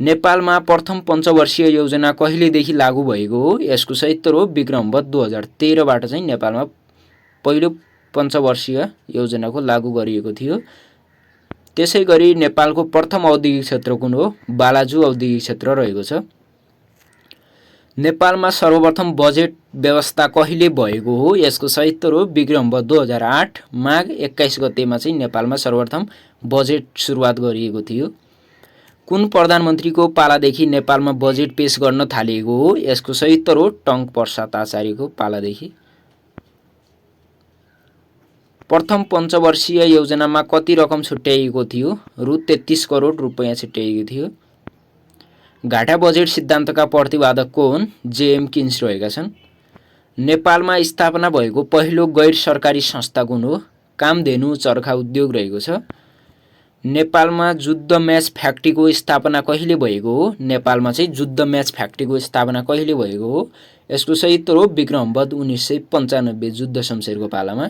नेपालमा प्रथम पञ्चवर्षीय योजना कहिलेदेखि लागू भएको हो? यसको सही उत्तर हो विक्रमवत 2013बाट चाहिँ नेपालमा पहिलो पञ्चवर्षीय योजनाको लागू गरिएको थियो। त्यसै गरी नेपालको प्रथम औद्योगिक क्षेत्र कुन हो? बालाजु औद्योगिक क्षेत्र रहेको छ। नेपालमा सर्वप्रथम बजेट व्यवस्था कहिले भएको हो? यसको सही उत्तर हो विक्रमवत 2008 माघ 21 गतेमा चाहिँ नेपालमा सर्वप्रथम बजेट सुरुवात गरिएको थियो। कुन प्रधानमन्त्रीको पालादेखि नेपालमा बजेट पेश गर्न थालिएको हो? यसको सही उत्तर हो टङ्क प्रसाद आचार्यको पालादेखि। प्रथम पञ्चवर्षीय योजनामा कति रकम छुट्याइएको थियो? रु 33 करोड रुपैयाँ छुट्याइएको थियो। घाटा बजेट सिद्धान्तका प्रतिपादक को हुन्? जेएम किन्स रहेका छन्। नेपालमा स्थापना भएको पहिलो गैर सरकारी संस्था कुन हो? कामधेनु चरखा उद्योग रहेको छ। नेपालमा जुद्ध म्याच फ्याक्ट्रीको स्थापना कहिले भएको हो? नेपालमा चाहिँ जुद्ध म्याच फ्याक्ट्रीको स्थापना कहिले भएको हो? यसको सही उत्तर हो विक्रमवत 1995 जुद्ध शमशेरको पालामा।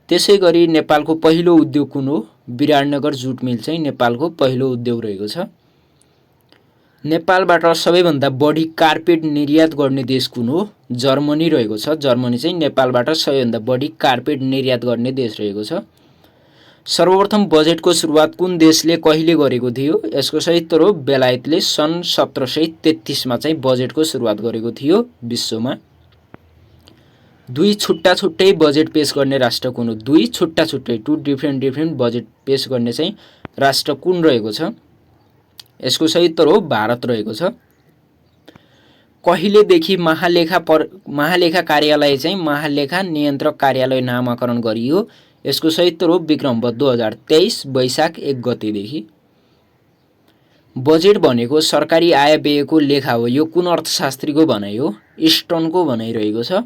त्यसै गरी नेपालको पहिलो उद्योग कुन हो? विराटनगर जुट मिल चाहिँ नेपालको पहिलो उद्योग रहेको छ। नेपालबाट सबैभन्दा बढी कार्पेट निर्यात गर्ने देश कुन हो? जर्मनी रहेको छ। जर्मनी चाहिँ नेपालबाट सबैभन्दा बढी कार्पेट निर्यात गर्ने देश रहेको छ। सर्वप्रथम बजेटको सुरुवात कुन देशले कहिले गरेको थियो? यसको सही उत्तर हो बेलायतले सन् 1733मा चाहिँ बजेटको सुरुवात गरेको थियो विश्वमा। दुई छुट्टा छुट्टै बजेट पेश गर्ने राष्ट्र कुन हो? दुई छुट्टा छुट्टै टु डिफ्रेन्ट बजेट पेश गर्ने चाहिँ राष्ट्र कुन रहेको छ? यसको सही उत्तर हो भारत रहेको छ। कहिलेदेखि महालेखा कार्यालय चाहिँ महालेखा नियन्त्रक कार्यालय नामाकरण गरियो? यसको सही उत्तर हो विक्रमवत 2023 वैशाख 1 गतेदेखि। बजेट भनेको सरकारी आय व्ययको लेखा हो, यो कुन अर्थशास्त्रीको भनाइ हो? इस्टनको भनाइरहेको छ।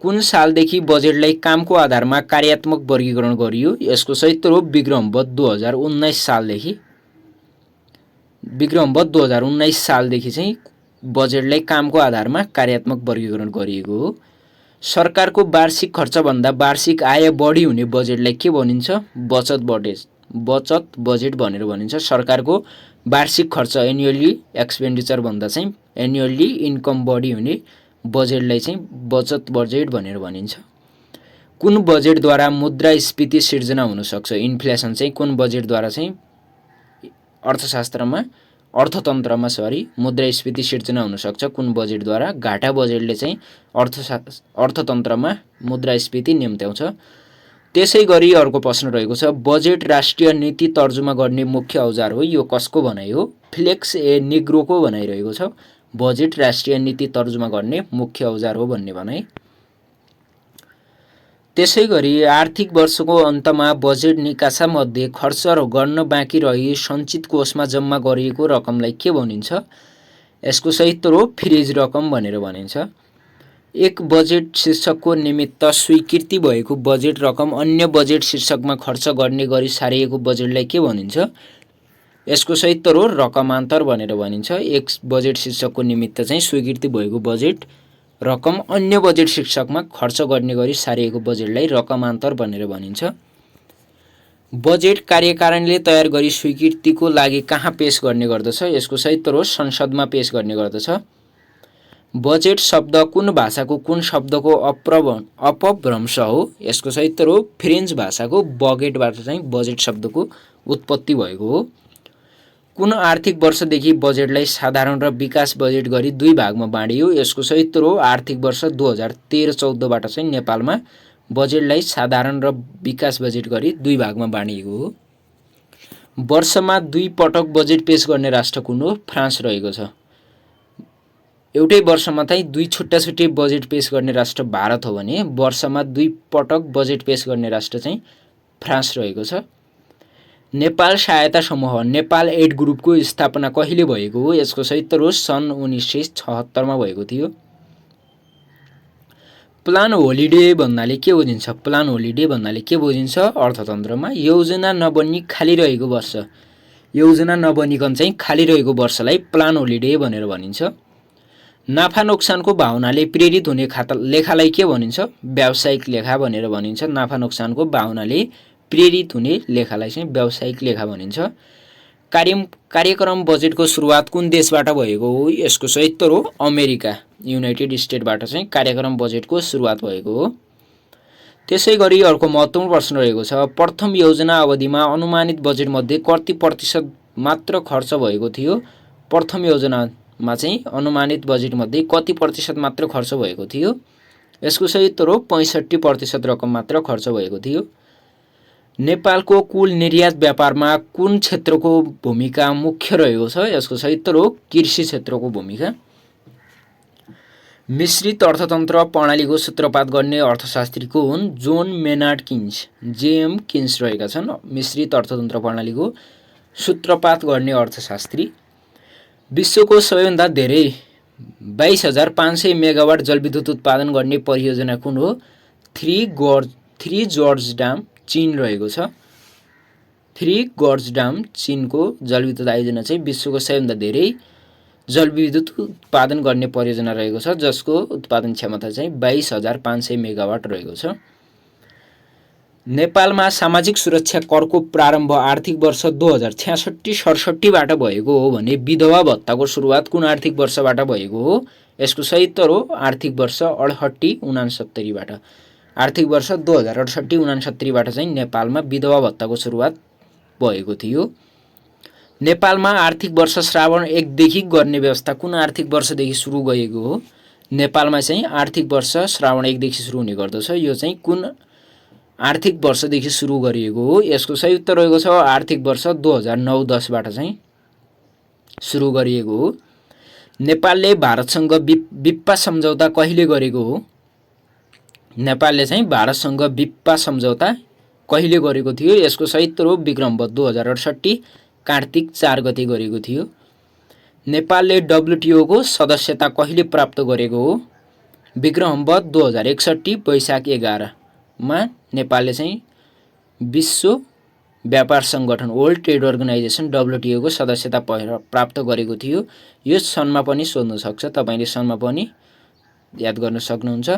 कुन सालदेखि बजेटलाई कामको आधारमा कार्यात्मक वर्गीकरण गरियो? यसको सही उत्तर हो विक्रमवत 2019 सालदेखि। विक्रमवत 2019 सालदेखि चाहिँ बजेटलाई कामको आधारमा कार्यात्मक वर्गीकरण गरिएको हो। सरकारको वार्षिक खर्चभन्दा वार्षिक आय बढी हुने बजेटलाई के भनिन्छ? बचत बजेट भनेर भनिन्छ। सरकारको वार्षिक खर्च एनुअली एक्सपेन्डिचर भन्दा चाहिँ एनुअली इन्कम बढी हुने बजेटलाई चाहिँ बचत बजेट भनेर भनिन्छ। कुन बजेटद्वारा मुद्रास्फीति सिर्जना हुन सक्छ? इन्फ्लेसन चाहिँ कुन बजेटद्वारा चाहिँ अर्थतन्त्रमा मुद्रास्फीति सिर्जना हुन सक्छ? कुन बजेटद्वारा? घाटा बजेटले चाहिँ अर्थतन्त्रमा मुद्रास्फीति निम्त्याउँछ। त्यसै गरी अर्को प्रश्न रहेको छ, बजेट राष्ट्रिय नीति तर्जुमा गर्ने मुख्य औजार हो, यो कसको भनाइ हो? फ्लेक्स ए निग्रोको भनाइरहेको छ। बजेट राष्ट्रिय नीति तर्जुमा गर्ने मुख्य औजार हो भन्ने भनाइ। त्यसै गरी आर्थिक वर्षको अन्तमा बजेट निकासामध्ये खर्च गर्न बाँकी रही सञ्चित कोषमा जम्मा गरिएको रकमलाई के भनिन्छ? यसको सही उत्तर हो फ्रिज रकम भनेर भनिन्छ। एक बजेट शीर्षकको निमित्त स्वीकृति भएको बजेट रकम अन्य बजेट शीर्षकमा खर्च गर्ने गरी सारिएको बजेटलाई के भनिन्छ? यसको सही उत्तर हो रकमान्तर भनेर भनिन्छ। एक बजेट शीर्षकको निमित्त चाहिँ स्वीकृति भएको बजेट रकम अन्य बजेट शीर्षकमा खर्च गर्ने गरी सारिएको बजेटलाई रकमान्तर भनेर भनिन्छ। बजेट कार्यकारिणीले तयार गरी स्वीकृतिको लागि कहाँ पेश गर्ने गर्दछ? यसको सही उत्तर हो संसदमा पेश गर्ने गर्दछ। बजेट शब्द कुन भाषाको कुन शब्दको अपभ्रंश हो? यसको सही उत्तर हो फ्रेन्च भाषाको बगेटबाट चाहिँ बजेट शब्दको उत्पत्ति भएको हो। कुन आर्थिक वर्षदेखि बजेटलाई साधारण र विकास बजेट गरी दुई भागमा बाँडियो? यसको सही उत्तर हो आर्थिक वर्ष 2013-14बाट चाहिँ नेपालमा बजेटलाई साधारण र विकास बजेट गरी दुई भागमा बाँडिएको हो। वर्षमा दुई पटक बजेट पेश गर्ने राष्ट्र कुन हो? फ्रान्स रहेको छ। एउटै वर्षमा चाहिँ दुई छुट्टा छुट्टै बजेट पेश गर्ने राष्ट्र भारत हो भने वर्षमा दुई पटक बजेट पेश गर्ने राष्ट्र चाहिँ फ्रान्स रहेको छ। नेपाल सहायता समूह नेपाल एड ग्रुपको स्थापना कहिले भएको हो? यसको सही उत्तर हो सन् 1976मा भएको थियो। प्लान होलिडे भन्नाले के बुझिन्छ? प्लान होलिडे भन्नाले के बुझिन्छ? अर्थतन्त्रमा योजना नबनी खाली रहेको वर्ष, योजना नबनिकन चाहिँ खाली रहेको वर्षलाई प्लान होलिडे भनेर भनिन्छ। नाफा नोक्सानको भावनाले प्रेरित हुने लेखालाई के भनिन्छ? व्यावसायिक लेखा भनेर भनिन्छ। नाफा नोक्सानको भावनाले प्रेरित हुने लेखालाई चाहिँ व्यावसायिक लेखा भनिन्छ। कार्यक्रम बजेटको सुरुवात कुन देशबाट भएको हो? यसको सही उत्तर हो अमेरिका, युनाइटेड स्टेटबाट चाहिँ कार्यक्रम बजेटको सुरुवात भएको हो। त्यसै गरी अर्को महत्त्वपूर्ण प्रश्न रहेको छ, प्रथम योजना अवधिमा अनुमानित बजेटमध्ये कति प्रतिशत मात्र खर्च भएको थियो? प्रथम योजनामा चाहिँ अनुमानित बजेटमध्ये कति प्रतिशत मात्र खर्च भएको थियो? यसको सही उत्तर हो 65% रकम मात्र खर्च भएको थियो। नेपालको कुल निर्यात व्यापारमा कुन क्षेत्रको भूमिका मुख्य रहेको छ? यसको सही उत्तर हो कृषि क्षेत्रको भूमिका। मिश्रित अर्थतन्त्र प्रणालीको सूत्रपात गर्ने अर्थशास्त्री को हुन्? John Maynard Keynes, JM Keynes रहेका छन् मिश्रित अर्थतन्त्र प्रणालीको सूत्रपात गर्ने अर्थशास्त्री। विश्वको सबैभन्दा धेरै 22,500 मेगावाट जलविद्युत उत्पादन गर्ने परियोजना कुन हो? थ्री जर्ज ड्याम चीन रहेको छ। थ्री गॉर्ज ड्याम चीनको जलविद्युत आयोजना चाहिँ विश्वको सबैभन्दा धेरै जलविद्युत उत्पादन गर्ने परियोजना रहेको छ, जसको उत्पादन क्षमता चाहिँ 22,500 मेगावाट रहेको छ। नेपालमा सामाजिक सुरक्षा करको प्रारम्भ आर्थिक वर्ष 2066-67बाट भएको हो भने विधवा भत्ताको सुरुवात कुन आर्थिक वर्षबाट भएको हो? यसको सही उत्तर हो आर्थिक वर्ष 68-69बाट। आर्थिक वर्ष 2068-69बाट चाहिँ नेपालमा विधवा भत्ताको सुरुवात भएको थियो। नेपालमा आर्थिक वर्ष श्रावण 1 देखि गर्ने व्यवस्था कुन आर्थिक वर्षदेखि सुरु गरिएको हो? नेपालमा चाहिँ आर्थिक वर्ष श्रावण 1 देखि सुरु हुने गर्दछ। यो चाहिँ कुन आर्थिक वर्षदेखि सुरु गरिएको हो? यसको सही उत्तर रहेको छ आर्थिक वर्ष 2009-10बाट चाहिँ सुरु गरिएको हो। नेपालले भारतसँग विप्पा सम्झौता कहिले गरेको हो? नेपालले चाहिँ भारतसँग विप्पा सम्झौता कहिले गरेको थियो? यसको सही उत्तर हो विक्रमवत 2068 कार्तिक 4 गते गरेको थियो। नेपालले डब्ल्युटिओ को सदस्यता कहिले प्राप्त गरेको हो? विक्रमवत 2061 वैशाख 11 मा नेपालले चाहिँ विश्व व्यापार सङ्गठन वर्ल्ड ट्रेड अर्गनाइजेसन डब्ल्युटिओ को सदस्यता प्राप्त गरेको थियो। यो सनमा पनि सोध्न सक्छ, तपाईले सनमा पनि याद गर्न सक्नुहुन्छ।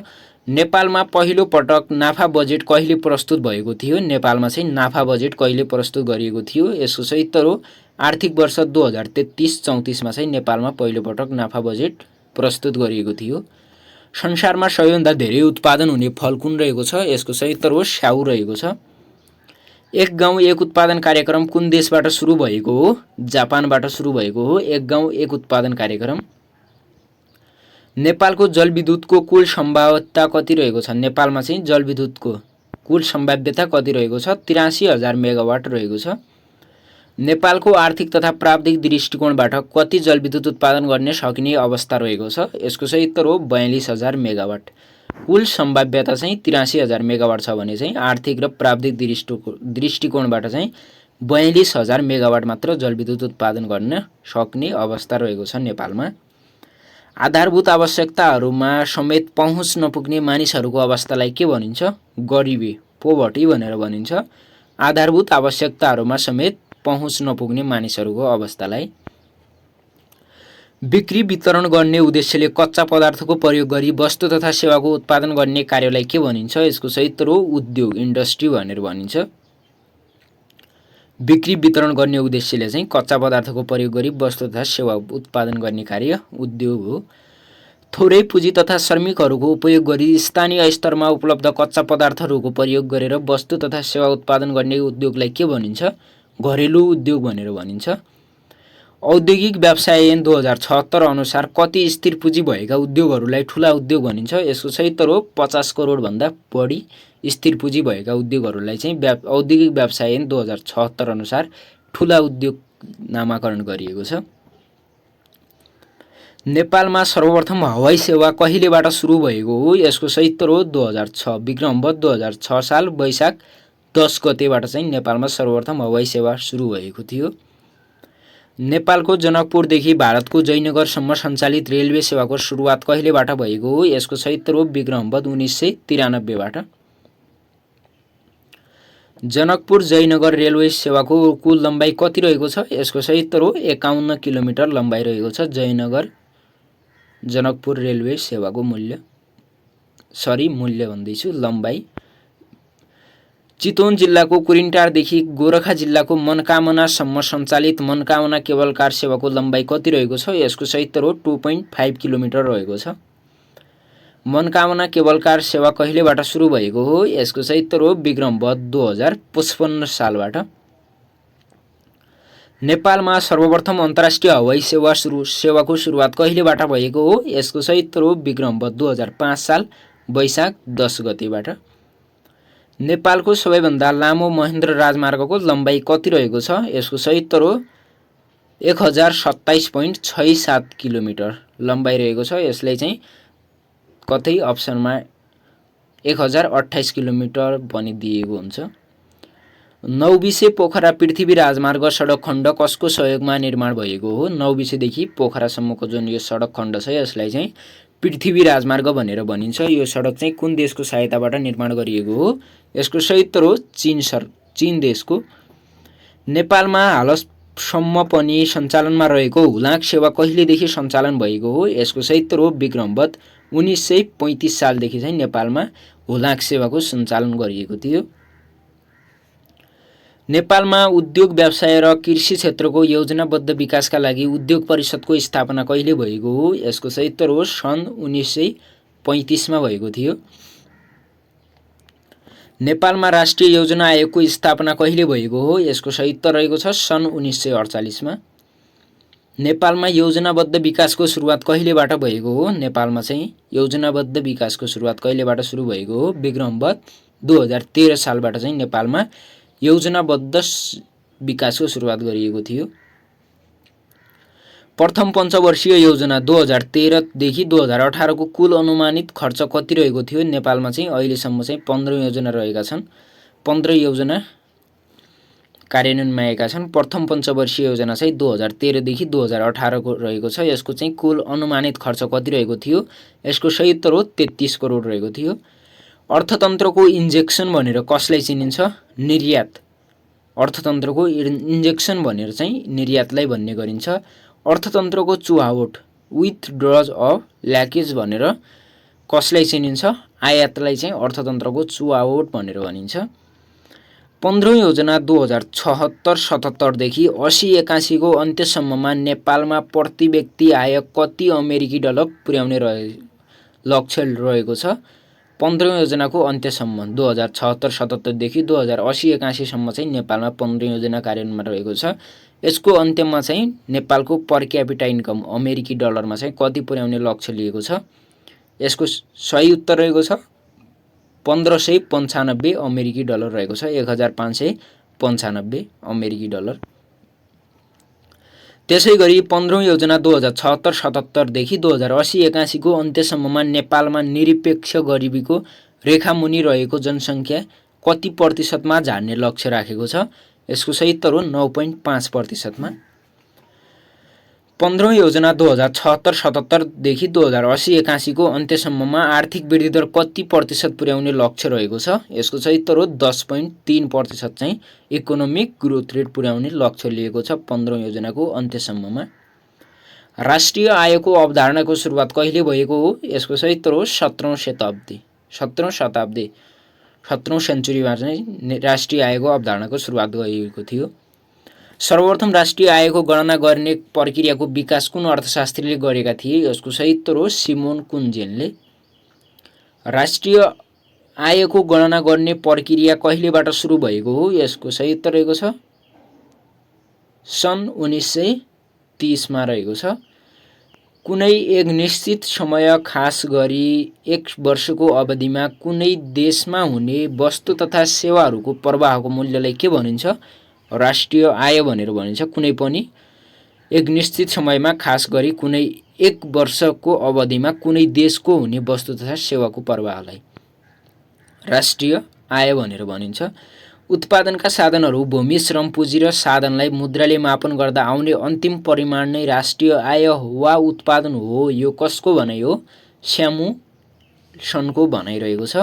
नेपालमा पहिलो पटक नाफा बजेट कहिले प्रस्तुत भएको थियो? नेपालमा चाहिँ नाफा बजेट कहिले प्रस्तुत गरिएको थियो? यसको सही उत्तर हो आर्थिक वर्ष 2033-34 मा चाहिँ नेपालमा पहिलो पटक नाफा बजेट प्रस्तुत गरिएको थियो। संसारमा सबैभन्दा धेरै उत्पादन हुने फल कुन रहेको छ? यसको सही उत्तर हो स्याउ रहेको छ। एक गाउँ एक उत्पादन कार्यक्रम कुन देशबाट सुरु भएको हो? जापानबाट सुरु भएको हो एक गाउँ एक उत्पादन कार्यक्रम। नेपालको जलविद्युतको कुल सम्भाव्यता कति रहेको छ? नेपालमा चाहिँ जलविद्युतको कुल सम्भाव्यता कति रहेको छ? 83,000 मेगावाट रहेको छ। नेपालको आर्थिक तथा प्राविधिक दृष्टिकोणबाट कति जलविद्युत उत्पादन गर्ने सकिने अवस्था रहेको छ? यसको सही उत्तर हो 42,000 मेगावाट। कुल सम्भाव्यता चाहिँ 83,000 मेगावाट छ भने चाहिँ आर्थिक र प्राविधिक दृष्टिकोणबाट चाहिँ 42,000 मेगावाट मात्र जलविद्युत उत्पादन गर्न सक्ने अवस्था रहेको छ नेपालमा। आधारभूत आवश्यकताहरूमा समेत पहुँच नपुग्ने मानिसहरूको अवस्थालाई के भनिन्छ? गरिबी, पोभर्टी भनेर भनिन्छ। आधारभूत आवश्यकताहरूमा समेत पहुँच नपुग्ने मानिसहरूको अवस्थालाई। बिक्री वितरण गर्ने उद्देश्यले कच्चा पदार्थको प्रयोग गरी वस्तु तथा सेवाको उत्पादन गर्ने कार्यलाई के भनिन्छ? यसको सही उत्तर हो उद्योग, इन्डस्ट्री भनेर भनिन्छ। बिक्री वितरण गर्ने उद्देश्यले चाहिँ कच्चा पदार्थको प्रयोग गरी वस्तु तथा सेवा उत्पादन गर्ने कार्य उद्योग हो। थोरै पुँजी तथा श्रमिकहरूको उपयोग गरी स्थानीय स्तरमा उपलब्ध कच्चा पदार्थहरूको प्रयोग गरेर वस्तु तथा सेवा उत्पादन गर्ने उद्योगलाई के भनिन्छ? घरेलु उद्योग भनेर भनिन्छ। औद्योगिक व्यवसाय ऐन 2076 अनुसार कति स्थिर पुँजी भएका उद्योगहरूलाई ठुला उद्योग भनिन्छ? यसको सही उत्तर हो 50 करोडभन्दा बढी स्थिर पुँजी भएका उद्योगहरूलाई चाहिँ औद्योगिक व्यवसाय ऐन 2076 अनुसार ठुला उद्योग नामाकरण गरिएको छ। नेपालमा सर्वप्रथम हवाई सेवा कहिलेबाट सुरु भएको हो? यसको सही उत्तर हो 2006 विक्रमवत 2006 साल वैशाख 10 गतेबाट चाहिँ नेपालमा सर्वप्रथम हवाई सेवा सुरु भएको थियो। नेपालको जनकपुरदेखि भारतको जयनगरसम्म सञ्चालित रेलवे सेवाको सुरुवात कहिलेबाट भएको हो? यसको सही उत्तर हो विक्रमवत 1993 बाट। जनकपुर जयनगर रेलवे सेवाको कुल लम्बाइ कति रहेको छ? यसको सही उत्तर हो 51 किलोमिटर लम्बाइ रहेको छ जयनगर जनकपुर रेलवे सेवाको मूल्य भन्दैछु लम्बाइ। चितवन जिल्लाको कुरिन्टारदेखि गोरखा जिल्लाको मनकामनासम्म सञ्चालित मनकामना केबल कार सेवाको लम्बाइ कति रहेको छ? यसको सही उत्तर हो 2.5 किलोमिटर रहेको छ। मनकामना केबल कार सेवा कहिलेबाट सुरु भएको हो? यसको सही उत्तर हो विक्रमवत 2055 सालबाट। नेपालमा सर्वप्रथम अन्तर्राष्ट्रिय हवाई सेवाको सुरुवात कहिलेबाट भएको हो? यसको सही उत्तर हो विक्रमवत 2005 साल वैशाख 10 गतेबाट। नेपालको सबैभन्दा लामो महेन्द्र राजमार्गको लम्बाइ कति रहेको छ? यसको सही उत्तर हो 1027.67 किलोमिटर लम्बाइ रहेको छ। यसलाई चाहिँ कतै अप्सनमा 1028 किलोमिटर भनिदिएको हुन्छ। नौबिसे पोखरा पृथ्वी राजमार्ग सडक खण्ड कसको सहयोगमा निर्माण भएको हो? नौबिसेदेखि पोखरासम्मको जुन यो सडक खण्ड छ यसलाई चाहिँ पृथ्वी राजमार्ग भनेर भनिन्छ। यो सडक चाहिँ कुन देशको सहायताबाट निर्माण गरिएको हो? यसको सही उत्तर हो चीन देशको। नेपालमा हालसम्म पनि सञ्चालनमा रहेको हुलाक सेवा कहिलेदेखि सञ्चालन भएको हो? यसको सही उत्तर हो विक्रमवत 1935 सालदेखि चाहिँ नेपालमा हुलाक सेवाको सञ्चालन गरिएको थियो। नेपालमा उद्योग व्यवसाय र कृषि क्षेत्रको योजनाबद्ध विकासका लागि उद्योग परिषदको स्थापना कहिले भएको हो? यसको सही उत्तर हो सन् 1935 मा भएको थियो। नेपालमा राष्ट्रिय योजना आयोगको स्थापना कहिले भएको हो? यसको सही उत्तर रहेको छ सन् 1948 मा। नेपालमा योजनाबद्ध विकासको सुरुवात कहिलेबाट भएको हो? नेपालमा चाहिँ योजनाबद्ध विकासको सुरुवात कहिलेबाट सुरु भएको हो? विक्रमवत 2013 सालबाट चाहिँ नेपालमा योजनाबद्ध विकासको सुरुवात गरिएको थियो। प्रथम पञ्चवर्षीय योजना 2013 देखि 2018 को कुल अनुमानित खर्च कति रहेको थियो? नेपालमा चाहिँ अहिलेसम्म चाहिँ 15 योजना रहेका छन्। 15 योजना कार्यान्वयनमा आएका छन्। प्रथम पञ्चवर्षीय योजना चाहिँ 2013 देखि 2018 को रहेको छ। यसको चाहिँ कुल अनुमानित खर्च कति रहेको थियो? यसको सही उत्तर हो 33 करोड रहेको थियो। अर्थतन्त्रको इन्जेक्सन भनेर कसलाई चिनिन्छ? निर्यात। अर्थतन्त्रको इन्जेक्सन भनेर चाहिँ निर्यातलाई भन्ने गरिन्छ। अर्थतन्त्रको चुहावट विथड्रज अफ ल्याकेज भनेर कसलाई चिनिन्छ? आयातलाई चाहिँ अर्थतन्त्रको चुहावट भनेर भनिन्छ। 15 योजना 2076-77 देखि 80-81 को अन्त्यसम्ममा नेपालमा प्रति व्यक्ति आय कति अमेरिकी डलर पुर्याउने लक्ष्य रहेको छ? 15 योजनाको अन्त्यसम्म 2076-77 देखि 2080-81 सम्म चाहिँ नेपालमा 15 योजना कार्यान्वयनमा रहेको छ। यसको अन्त्यमा चाहिँ नेपालको पर क्यापिटा इन्कम अमेरिकी डलरमा चाहिँ कति पुर्याउने लक्ष्य लिएको छ? यसको सही उत्तर रहेको छ 1595 अमेरिकी डलर रहेको छ। 1595 अमेरिकी डलर। त्यसैगरी 15 योजना 2076-77 देखि 2080-81 को अन्त्यसम्ममा नेपालमा निरपेक्ष गरिबीको रेखामुनि रहेको जनसङ्ख्या कति प्रतिशतमा झार्ने लक्ष्य राखेको छ? यसको सही उत्तर हो 9.5% मा। 15 योजना 2076-77 देखि 2080-81 को अन्त्यसम्ममा आर्थिक वृद्धि दर कति प्रतिशत पुर्याउने लक्ष्य रहेको छ? यसको सही उत्तर हो 10.3% चाहिँ इकोनोमिक ग्रोथ रेट पुर्याउने लक्ष्य लिएको छ 15 योजनाको अन्त्यसम्ममा। राष्ट्रिय आयको अवधारणाको सुरुवात कहिले भएको हो? यसको सही उत्तर हो 17औं शताब्दी। 17औं सेन्चुरीमा चाहिँ राष्ट्रिय आयको अवधारणाको सुरुवात गरिएको थियो। सर्वप्रथम राष्ट्रिय आयको गणना गर्ने प्रक्रियाको विकास कुन अर्थशास्त्रीले गरेका थिए? यसको सही उत्तर हो सिमोन कुन्जेनले। राष्ट्रिय आयको गणना गर्ने प्रक्रिया कहिलेबाट सुरु भएको हो? यसको सही उत्तर रहेको छ सन् 1930 मा रहेको छ। कुनै एक निश्चित समय, खास गरी 1 वर्षको अवधिमा कुनै देशमा हुने वस्तु तथा सेवाहरूको प्रवाहको मूल्यलाई के भनिन्छ? राष्ट्रिय आय भनेर भनिन्छ। कुनै पनि एक निश्चित समयमा, खास गरी कुनै 1 वर्षको अवधिमा कुनै देशको हुने वस्तु तथा सेवाको प्रवाहलाई राष्ट्रिय आय भनेर भनिन्छ। उत्पादनका साधनहरू, भूमि, श्रम, पुँजी र साधनलाई मुद्राले मापन गर्दा आउने अन्तिम परिमाण नै राष्ट्रिय आय वा उत्पादन हो। यो कसको भनाइ हो? स्यामुसनको भनाइरहेको छ।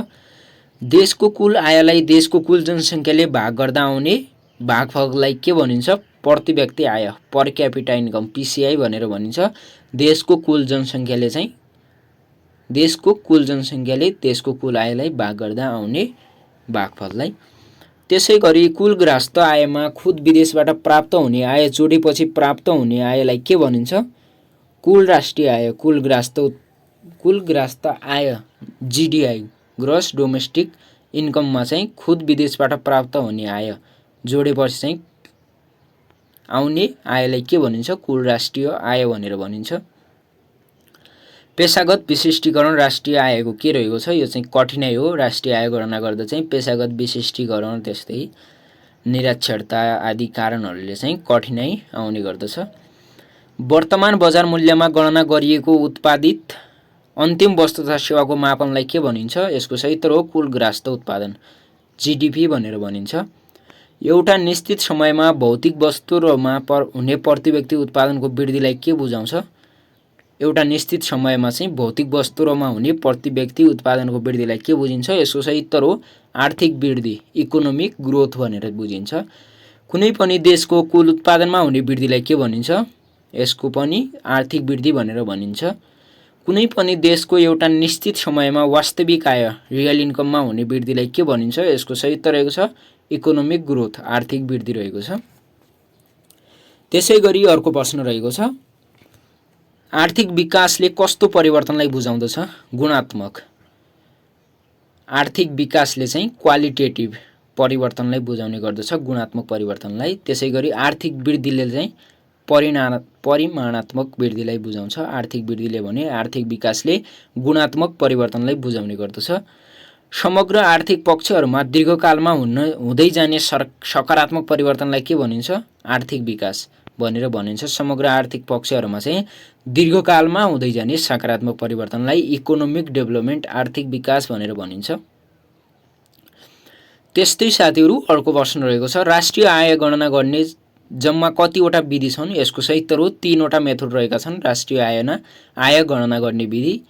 देशको कुल आयलाई देशको कुल जनसङ्ख्याले भाग गर्दा आउने भागफललाई के भनिन्छ? प्रति व्यक्ति आय, पर क्यापिटा इन्कम, पिसिआई भनेर भनिन्छ। देशको कुल जनसङ्ख्याले देशको कुल आयलाई भाग गर्दा आउने भागफललाई। त्यसै गरी कुल गृहस्थ आयमा खुद विदेशबाट प्राप्त हुने आय जोडेपछि प्राप्त हुने आयलाई के भनिन्छ? कुल राष्ट्रिय आय। कुल गृहस्थ आय जिडिआई, ग्रस डोमेस्टिक इन्कममा चाहिँ खुद विदेशबाट प्राप्त हुने आय जोडेपछि चाहिँ आउने आयलाई के भनिन्छ? कुल राष्ट्रिय आय भनेर भनिन्छ। पेशागत विशिष्टीकरण राष्ट्रिय आयको के रहेको छ? यो चाहिँ कठिनाइ हो। राष्ट्रिय आय गणना गर्दा चाहिँ पेशागत विशिष्टीकरण, त्यस्तै निरक्षरता आदि कारणहरूले चाहिँ कठिनाइ आउने गर्दछ। वर्तमान बजार मूल्यमा गणना गरिएको उत्पादित अन्तिम वस्तु तथा सेवाको मापनलाई के भनिन्छ? यसको सही उत्तर हो कुल गृहस्थ उत्पादन, जिडिपी भनेर भनिन्छ। एउटा निश्चित समयमा भौतिक वस्तुहरूमा हुने प्रति व्यक्ति उत्पादनको वृद्धिलाई के बुझाउँछ? एउटा निश्चित समयमा चाहिँ भौतिक वस्तुहरूमा हुने प्रति व्यक्ति उत्पादनको वृद्धिलाई के बुझिन्छ? यसको सही उत्तर हो आर्थिक वृद्धि, इकोनोमिक ग्रोथ भनेर बुझिन्छ। कुनै पनि देशको कुल उत्पादनमा हुने वृद्धिलाई के भनिन्छ? यसको पनि आर्थिक वृद्धि भनेर भनिन्छ। कुनै पनि देशको एउटा निश्चित समयमा वास्तविक आय, रियल इन्कममा हुने वृद्धिलाई के भनिन्छ? यसको सही उत्तर रहेको छ इकोनोमिक ग्रोथ, आर्थिक वृद्धि रहेको छ। त्यसै गरी अर्को प्रश्न रहेको छ, आर्थिक विकासले कस्तो परिवर्तनलाई बुझाउँदछ? गुणात्मक। आर्थिक विकासले चाहिँ क्वालिटेटिभ परिवर्तनलाई बुझाउने गर्दछ, गुणात्मक परिवर्तनलाई। त्यसै गरी आर्थिक वृद्धिले चाहिँ परिमाणात्मक वृद्धिलाई बुझाउँछ। आर्थिक वृद्धिले भने आर्थिक विकासले गुणात्मक परिवर्तनलाई बुझाउने गर्दछ। समग्र आर्थिक पक्षहरूमा दीर्घकालमा हुँदै जाने सकारात्मक परिवर्तनलाई के भनिन्छ? आर्थिक विकास भनेर भनिन्छ। समग्र आर्थिक पक्षहरूमा चाहिँ दीर्घकालमा हुँदै जाने सकारात्मक परिवर्तनलाई इकोनोमिक डेभलपमेन्ट, आर्थिक विकास भनेर भनिन्छ। त्यस्तै साथीहरू अर्को प्रश्न रहेको छ, राष्ट्रिय आय गणना गर्ने जम्मा कतिवटा विधि छन्? यसको सही उत्तर हो 3 वटा मेथड रहेका छन् राष्ट्रिय आय गणना गर्ने विधि।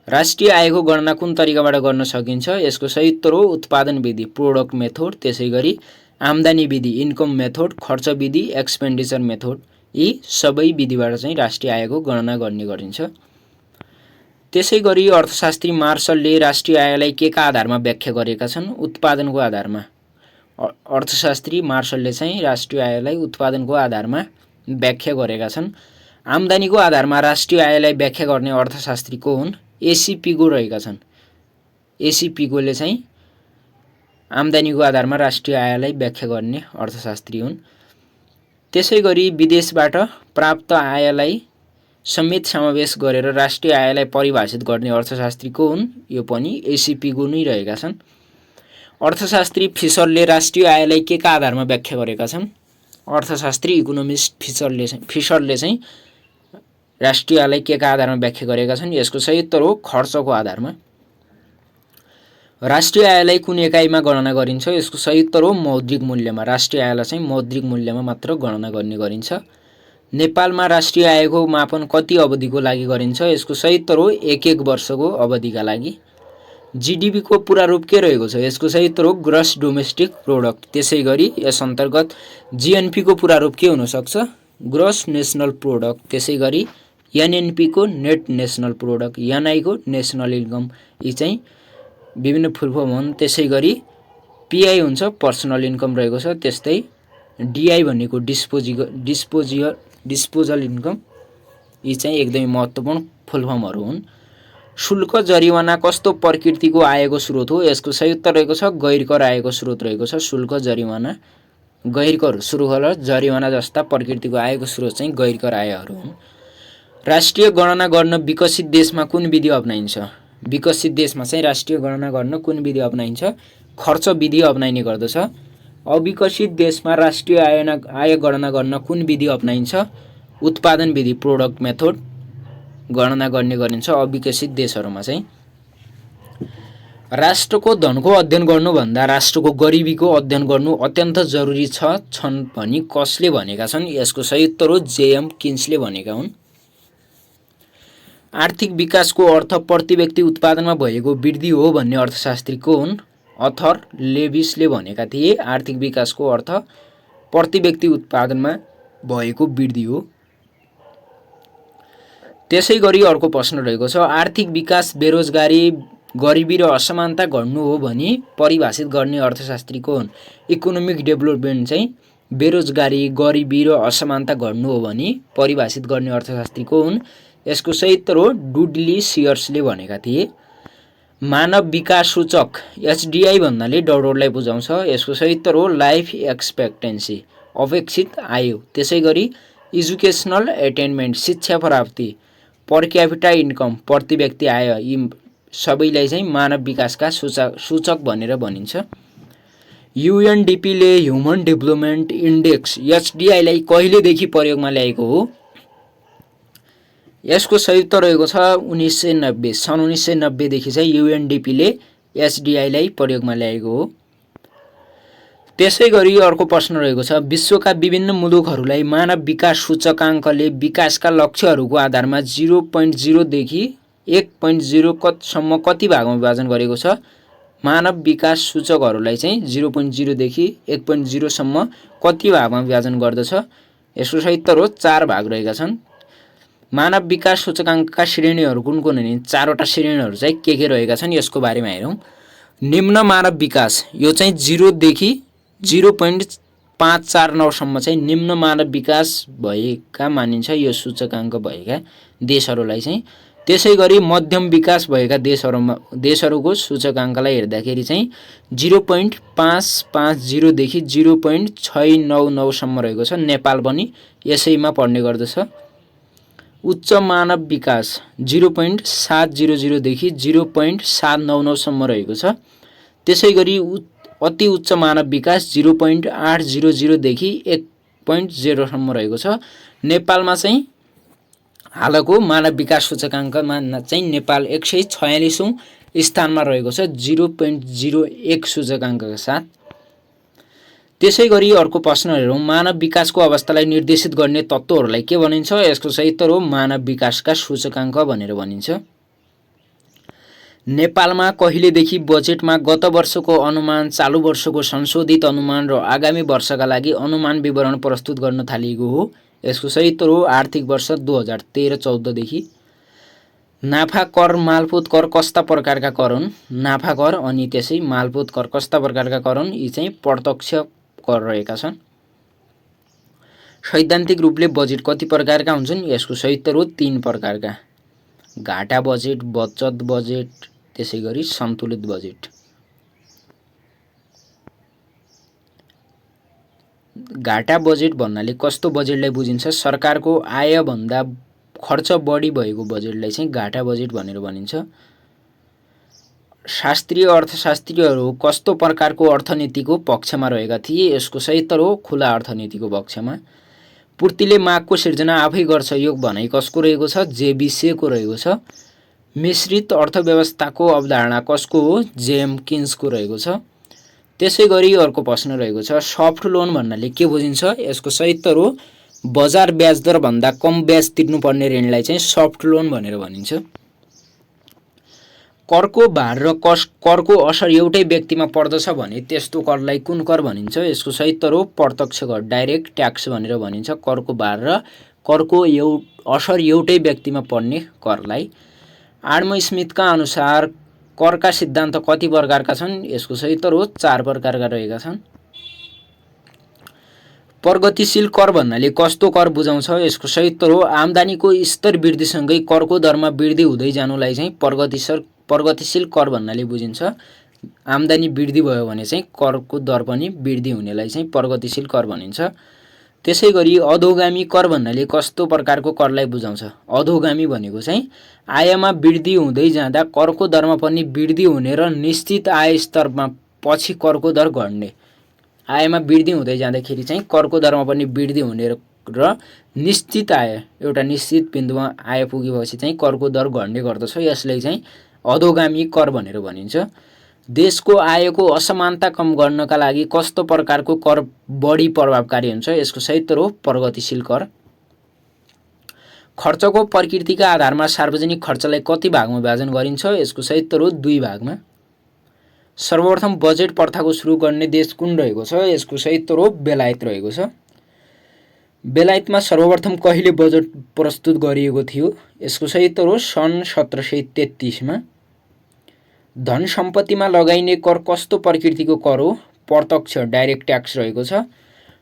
राष्ट्रिय आयको गणना कुन तरिकाबाट गर्न सकिन्छ? यसको सही उत्तर हो उत्पादन विधि, प्रोडक्ट मेथड। त्यसै गरी आम्दानी विधि, इन्कम मेथड, खर्च विधि, एक्सपेन्डिचर मेथड। यी सबै विधिबाट चाहिँ राष्ट्रिय आयको गणना गर्ने गरिन्छ। त्यसै गरी अर्थशास्त्री मार्शलले राष्ट्रिय आयलाई के का आधारमा व्याख्या गरेका छन्? उत्पादनको आधारमा। अर्थशास्त्री मार्शलले चाहिँ राष्ट्रिय आयलाई उत्पादनको आधारमा व्याख्या गरेका छन्। आम्दानीको आधारमा राष्ट्रिय आयलाई व्याख्या गर्ने अर्थशास्त्री को हुन्? एसी पिगो रहेका छन्। एसी पिगोले चाहिँ आम्दानीको आधारमा राष्ट्रिय आयलाई व्याख्या गर्ने अर्थशास्त्री हुन्। त्यसै गरी विदेशबाट प्राप्त आयलाई समेत समावेश गरेर राष्ट्रिय आयलाई परिभाषित गर्ने अर्थशास्त्री को हुन्? यो पनि एसी पिगो नै रहेका छन्। अर्थशास्त्री फिसरले राष्ट्रिय आयलाई के का आधारमा व्याख्या गरेका छन्? अर्थशास्त्री इकोनोमिस्ट फिसरले चाहिँ राष्ट्रिय आयलाई के का आधारमा व्याख्या गरेका छन्? यसको सही उत्तर हो खर्चको आधारमा। राष्ट्रिय आयलाई कुन एकाइमा गणना गरिन्छ? यसको सही उत्तर हो मौद्रिक मूल्यमा। राष्ट्रिय आयलाई चाहिँ मौद्रिक मूल्यमा मात्र गणना गर्ने गरिन्छ। नेपालमा राष्ट्रिय आयको मापन कति अवधिको लागि गरिन्छ? यसको सही उत्तर हो 1 वर्षको अवधिका लागि। जीडीपी को पूरा रूप के रहेको छ? यसको सही उत्तर हो ग्रस डोमेस्टिक प्रोडक्ट। त्यसै गरी यस अन्तर्गत जीएनपी को पूरा रूप के हुन सक्छ? Gross national product. त्यसै गरी एनएनपी को नेट नेशनल प्रोडक्ट, एनआई को नेशनल इन्कम। यी चाहिँ विभिन्न फुल फर्म हुन्। त्यसै गरी पीआई हुन्छ पर्सनल इन्कम रहेको छ। त्यस्तै डिआई भनेको डिस्पोजल इन्कम। यी चाहिँ एकदमै महत्त्वपूर्ण फुल फर्महरू हुन्। शुल्क जरिवाना कस्तो प्रकृतिको आयको स्रोत हो? यसको सही उत्तर रहेको छ गैर कर आयको स्रोत रहेको छ। शुल्क जरिवाना गैर कर, शुल्क जरिवाना जस्ता प्रकृतिको आयको स्रोत चाहिँ गैर कर आयहरू हुन्। राष्ट्रिय गणना गर्न विकसित देशमा कुन विधि अपनाइन्छ? विकसित देशमा चाहिँ राष्ट्रिय गणना गर्न कुन विधि अपनाइन्छ? खर्च विधि अपनाइने गर्दछ। अविकसित देशमा राष्ट्रिय आय गणना गर्न कुन विधि अपनाइन्छ? उत्पादन विधि, प्रोडक्ट मेथड गणना गर्ने गरिन्छ अविकसित देशहरूमा चाहिँ। राष्ट्रको धनको अध्ययन गर्नुभन्दा राष्ट्रको गरिबीको अध्ययन गर्नु अत्यन्त जरुरी छन् भनी कसले भनेका छन्? यसको सही उत्तर हो जेएम किन्सले भनेका हुन्। आर्थिक विकासको अर्थ प्रति व्यक्ति उत्पादनमा भएको वृद्धि हो भन्ने अर्थशास्त्री को हुन्? अथर लेविसले भनेका थिए आर्थिक विकासको अर्थ प्रति व्यक्ति उत्पादनमा भएको वृद्धि हो। त्यसै गरी अर्को प्रश्न रहेको छ आर्थिक विकास बेरोजगारी, गरिबी र असमानता घट्नु हो भनी परिभाषित गर्ने अर्थशास्त्री को हुन्? इकोनोमिक डेभलपमेन्ट चाहिँ बेरोजगारी, गरिबी र असमानता घट्नु हो भनी परिभाषित गर्ने अर्थशास्त्री को हुन्? यसको सही उत्तर हो डुडली सियर्सले भनेका थिए। मानव विकास सूचक एचडिआई भन्नाले डौडौडलाई बुझाउँछ। यसको सही उत्तर हो लाइफ एक्सपेक्टेन्सी, अपेक्षित आयु। त्यसै गरी एजुकेसनल एटेनमेन्ट, शिक्षा प्राप्ति, पर क्यापिटा इन्कम, प्रति व्यक्ति आय, यी सबैलाई चाहिँ मानव विकासका सूचक भनेर भनिन्छ। युएनडिपीले ह्युमन डेभलपमेन्ट इन्डेक्स एचडिआईलाई कहिलेदेखि प्रयोगमा ल्याएको हो? यसको सही उत्तर रहेको छ 1990। सन् 1990 देखि चाहिँ युएनडिपीले एचडिआईलाई प्रयोगमा ल्याएको हो। त्यसै गरी अर्को प्रश्न रहेको छ विश्वका विभिन्न मुलुकहरूलाई मानव विकास सूचकाङ्कले विकासका लक्ष्यहरूको आधारमा 0.0 देखि 1.0 सम्म कति भागमा विभाजन गरेको छ? मानव विकास सूचकहरूलाई चाहिँ 0.0 देखि 1.0 सम्म कति भागमा विभाजन गर्दछ? यसको सही उत्तर हो 4 भाग रहेका छन्। मानव विकास सूचकाङ्कका श्रेणीहरू कुन कुन हुन्? 4वटा श्रेणीहरू चाहिँ के रहेका छन् यसको बारेमा हेरौँ। निम्न मानव विकास, यो चाहिँ 0 देखि 0.549 सम्म चाहिँ निम्न मानव विकास भएका मानिन्छ यो सूचकाङ्क भएका देशहरूलाई चाहिँ। त्यसै गरी मध्यम विकास भएका देशहरूको सूचकाङ्कलाई हेर्दाखेरि चाहिँ 0.550 देखि 0.699 सम्म रहेको छ। नेपाल पनि यसैमा पर्ने गर्दछ। उच्च मानव विकास 0.700 देखि 0.799 सम्म रहेको छ। त्यसै गरी अति उच्च मानव विकास 0.800 देखि 1.0 सम्म रहेको छ। नेपालमा चाहिँ हालको मानव विकास सूचकाङ्कमा चाहिँ नेपाल 146औं स्थानमा रहेको छ 0.01 सूचकाङ्कका साथ। त्यसै गरी अर्को प्रश्न हेरौँ मानव विकासको अवस्थालाई निर्देशित गर्ने तत्त्वहरूलाई के भनिन्छ? यसको सही उत्तर हो मानव विकासका सूचकाङ्क भनेर भनिन्छ। नेपालमा कहिलेदेखि बजेटमा गत वर्षको अनुमान, चालु वर्षको संशोधित अनुमान र आगामी वर्षका लागि अनुमान विवरण प्रस्तुत गर्न थालिएको हो? यसको सही उत्तर हो आर्थिक वर्ष 2013-14 देखि। नाफा कर, मालपोत कर कस्ता प्रकारका कर हुन्? नाफा कर अनि त्यसै मालपोत कर कस्ता प्रकारका कर हुन्? यी चाहिँ प्रत्यक्ष कर रहेका छन्। सैद्धान्तिक रूपले बजेट कति प्रकारका हुन्छन्? यसको सही उत्तर हो 3 प्रकारका। घाटा बजेट, बचत बजेट, त्यसै गरी सन्तुलित बजेट। घाटा बजेट भन्नाले कस्तो बजेटलाई बुझिन्छ? सरकारको आय भन्दा खर्च बढी भएको बजेटलाई चाहिँ घाटा बजेट भनेर भनिन्छ। शास्त्रीय अर्थशास्त्रीहरू कस्तो प्रकारको अर्थनीतिको पक्षमा रहेका थिए? यसको सही उत्तर हो खुला अर्थनीतिको पक्षमा। पूर्तिले मागको सिर्जना आफै गर्छ यो भनाइ कसको रहेको छ? जेबिसेको रहेको छ। मिश्रित अर्थव्यवस्थाको अवधारणा कसको हो? जेएम किन्सको रहेको छ। त्यसै गरी अर्को प्रश्न रहेको छ सफ्ट लोन भन्नाले के बुझिन्छ? यसको सही उत्तर हो बजार ब्याज दर भन्दा कम ब्याज तिर्नुपर्ने ऋणलाई चाहिँ सफ्ट लोन भनेर भनिन्छ। करको भार र करको असर एउटै व्यक्तिमा पर्दछ भने त्यस्तो करलाई कुन कर भनिन्छ? यसको सही उत्तर हो प्रत्यक्ष कर, डाइरेक्ट ट्याक्स भनेर भनिन्छ। करको भार र करको असर एउटै व्यक्तिमा पर्ने करलाई। आडम स्मिथका अनुसार करका सिद्धान्त कति प्रकारका छन्? यसको सही उत्तर हो 4 प्रकारका रहेका छन्। प्रगतिशील कर भन्नाले कस्तो कर बुझाउँछ? यसको सही उत्तर हो आम्दानीको स्तर वृद्धिसँगै करको दरमा वृद्धि हुँदै जानुलाई चाहिँ प्रगतिशील कर भन्नाले बुझिन्छ। आम्दानी वृद्धि भयो भने चाहिँ करको दर पनि वृद्धि हुनेलाई चाहिँ प्रगतिशील कर भनिन्छ। त्यसै गरी अधोगामी कर भन्नाले कस्तो प्रकारको करलाई बुझाउँछ? अधोगामी भनेको चाहिँ आयमा वृद्धि हुँदै जाँदा करको दरमा पनि वृद्धि हुने र निश्चित आय स्तरमा पछि करको दर घट्ने। आयमा वृद्धि हुँदै जाँदाखेरि चाहिँ करको दरमा पनि वृद्धि हुने र निश्चित आय एउटा निश्चित बिन्दुमा आय पुगेपछि चाहिँ करको दर घट्ने गर्दछ। यसलाई चाहिँ अधोगामी कर भनेर भनिन्छ। देशको आयको असमानता कम गर्नका लागि कस्तो प्रकारको कर बढी प्रभावकारी हुन्छ? यसको सही उत्तर हो प्रगतिशील कर। खर्चको प्रकृतिका आधारमा सार्वजनिक खर्चलाई कति भागमा विभाजन गरिन्छ? यसको सही उत्तर हो 2 भागमा। सर्वप्रथम बजेट प्रथाको सुरु गर्ने देश कुन रहेको छ? यसको सही उत्तर हो बेलायत रहेको छ। बेलायतमा सर्वप्रथम कहिले बजेट प्रस्तुत गरिएको थियो? यसको सही उत्तर हो सन् 1733 मा। धन सम्पत्तिमा लगाइने कर कस्तो प्रकृतिको कर हो? प्रत्यक्ष डाइरेक्ट ट्याक्स रहेको छ।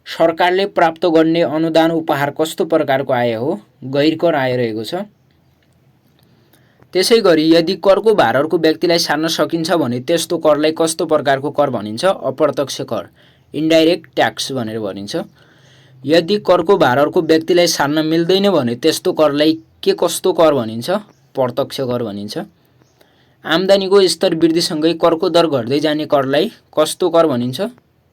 सरकारले प्राप्त गर्ने अनुदान उपहार कस्तो प्रकारको आय हो? गैर कर आय रहेको छ। त्यसै गरी यदि करको भारको व्यक्तिलाई सार्न सकिन्छ भने त्यस्तो करलाई कस्तो प्रकारको कर भनिन्छ? अप्रत्यक्ष कर इन्डाइरेक्ट ट्याक्स भनेर भनिन्छ। यदि करको भारको व्यक्तिलाई सार्न मिल्दैन भने त्यस्तो करलाई के कस्तो कर भनिन्छ? प्रत्यक्ष कर भनिन्छ। आम्दानीको स्तर वृद्धिसँगै करको दर घट्दै जाने करलाई कस्तो कर भनिन्छ?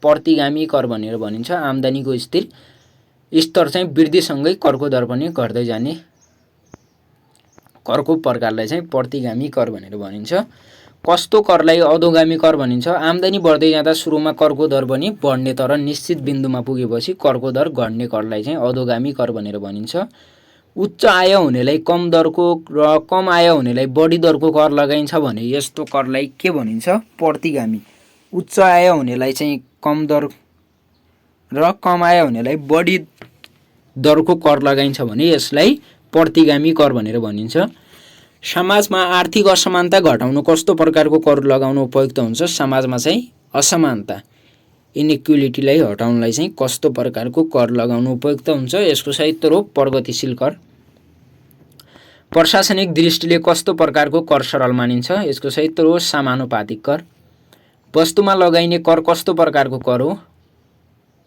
प्रतिगामी कर भनेर भनिन्छ। आम्दानीको स्तर चाहिँ वृद्धिसँगै करको दर पनि घट्दै जाने करको प्रकारलाई चाहिँ प्रतिगामी कर भनेर भनिन्छ। कस्तो करलाई अधोगामी कर भनिन्छ? आम्दानी बढ्दै जाँदा सुरुमा करको दर पनि बढ्ने तर निश्चित बिन्दुमा पुगेपछि करको दर घट्ने करलाई चाहिँ अधोगामी कर भनेर भनिन्छ। उच्च आय हुनेलाई कम दरको र कम आय हुनेलाई बढी दरको कर लगाइन्छ भने यस्तो करलाई के भनिन्छ? प्रतिगामी। उच्च आय हुनेलाई चाहिँ कम दर र कम आय हुनेलाई बढी दरको कर लगाइन्छ भने यसलाई प्रतिगामी कर भनेर भनिन्छ। समाजमा आर्थिक असमानता घटाउन कस्तो प्रकारको कर लगाउन उपयुक्त हुन्छ? समाजमा चाहिँ असमानता इनइक्वालिटीलाई हटाउनलाई चाहिँ कस्तो प्रकारको कर लगाउन उपयुक्त हुन्छ? यसको सही उत्तर हो प्रगतिशील कर। प्रशासनिक दृष्टिले कस्तो प्रकारको कर सरल मानिन्छ? यसको सही उत्तर हो समानुपातिक कर। वस्तुमा लगाइने कर कस्तो प्रकारको कर हो?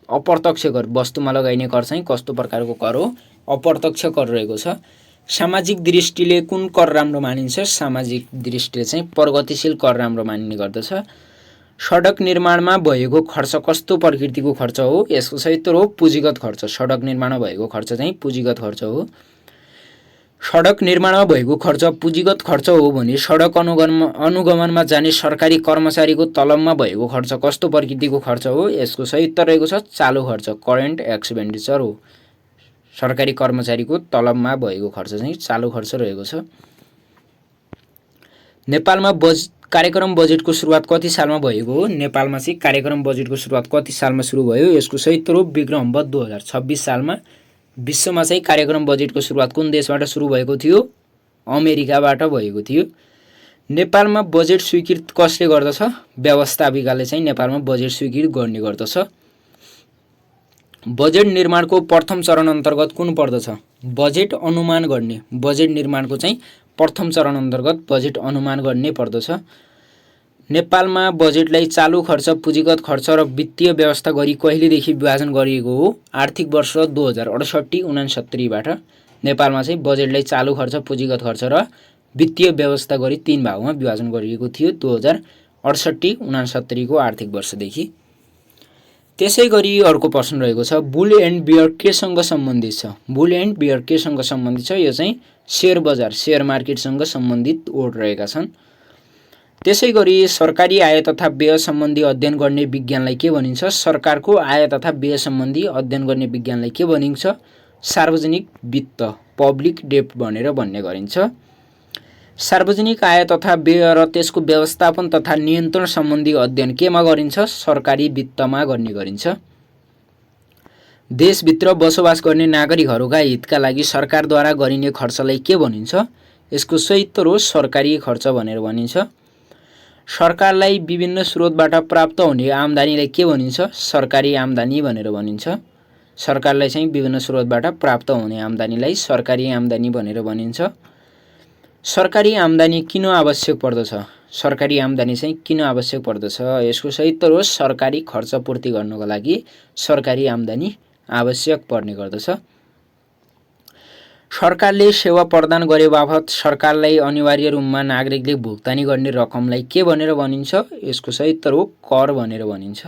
अप्रत्यक्ष कर। वस्तुमा लगाइने कर चाहिँ कस्तो प्रकारको कर हो? अप्रत्यक्ष कर रहेको छ। सामाजिक दृष्टिले कुन कर राम्रो मानिन्छ? सामाजिक दृष्टिले चाहिँ प्रगतिशील कर राम्रो मानिने गर्दछ। सडक निर्माणमा भएको खर्च कस्तो प्रकृतिको खर्च हो? यसको सही उत्तर हो पुँजीगत खर्च। सडक निर्माणमा भएको खर्च चाहिँ पुँजीगत खर्च हो। सडक निर्माणमा भएको खर्च पुँजीगत खर्च हो भने सडक अनुगमनमा जाने सरकारी कर्मचारीको तलबमा भएको खर्च कस्तो प्रकृतिको खर्च हो? यसको सही उत्तर रहेको छ चालु खर्च करेन्ट एक्सपेन्डिचर हो। सरकारी कर्मचारीको तलबमा भएको खर्च चाहिँ चालु खर्च रहेको छ। नेपालमा कार्यक्रम बजेटको सुरुवात कति सालमा भएको हो? नेपालमा चाहिँ कार्यक्रम बजेटको सुरुवात कति सालमा सुरु भयो? यसको सही उत्तर हो विक्रम सम्वत 2026 सालमा। विश्वमा चाहिँ कार्यक्रम बजेटको सुरुवात कुन देशबाट सुरु भएको थियो? अमेरिकाबाट भएको थियो। नेपालमा बजेट स्वीकृत कसले गर्दछ? व्यवस्थापिकाले चाहिँ नेपालमा बजेट स्वीकृत गर्ने गर्दछ। बजेट निर्माणको प्रथम चरण अन्तर्गत कुन पर्दछ? बजेट अनुमान गर्ने। बजेट निर्माणको चाहिँ प्रथम चरण अन्तर्गत बजेट अनुमान गर्ने पर्दछ। नेपालमा बजेटलाई चालु खर्च, पुँजीगत खर्च र वित्तीय व्यवस्था गरी कहिलेदेखि विभाजन गरिएको हो? आर्थिक वर्ष 2068-69 बाट नेपालमा चाहिँ बजेटलाई चालु खर्च, पुँजीगत खर्च र वित्तीय व्यवस्था गरी 3 भागमा विभाजन गरिएको थियो 2068-69 को आर्थिक वर्षदेखि। त्यसै गरी अर्को प्रश्न रहेको छ बुल एन्ड बियर केसँग सम्बन्धित छ? बुल एन्ड बियर केसँग सम्बन्धित छ? यो चाहिँ शेयर बजार शेयर मार्केटसँग सम्बन्धित ओड रहेका छन्। त्यसै गरी सरकारी आय तथा व्यय सम्बन्धी अध्ययन गर्ने विज्ञानलाई के भनिन्छ? सरकारको आय तथा व्यय सम्बन्धी अध्ययन गर्ने विज्ञानलाई के भनिन्छ? सार्वजनिक वित्त पब्लिक डेब्ट भनेर भन्ने गरिन्छ। सार्वजनिक आय तथा व्यय र त्यसको व्यवस्थापन तथा नियन्त्रण सम्बन्धी अध्ययन केमा गरिन्छ? सरकारी वित्तमा गर्ने गरिन्छ। देशभित्र बसोबास गर्ने नागरिकहरूका हितका लागि सरकारद्वारा गरिने खर्चलाई के भनिन्छ? यसको सही उत्तर हो सरकारी खर्च भनेर भनिन्छ। सरकारलाई विभिन्न स्रोतबाट प्राप्त हुने आम्दानीलाई के भनिन्छ? सरकारी आम्दानी भनेर भनिन्छ। सरकारलाई चाहिँ विभिन्न स्रोतबाट प्राप्त हुने आम्दानीलाई सरकारी आम्दानी भनेर भनिन्छ। सरकारी आम्दानी किन आवश्यक पर्दछ? सरकारी आम्दानी चाहिँ किन आवश्यक पर्दछ? यसको सही उत्तर हो सरकारी खर्च पूर्ति गर्नको लागि सरकारी आम्दानी आवश्यक पर्ने गर्दछ। सरकारले सेवा प्रदान गरे बापत सरकारलाई अनिवार्य रूपमा नागरिकले भुक्तानी गर्ने रकमलाई के भनेर भनिन्छ? यसको सही उत्तर हो कर भनेर भनिन्छ।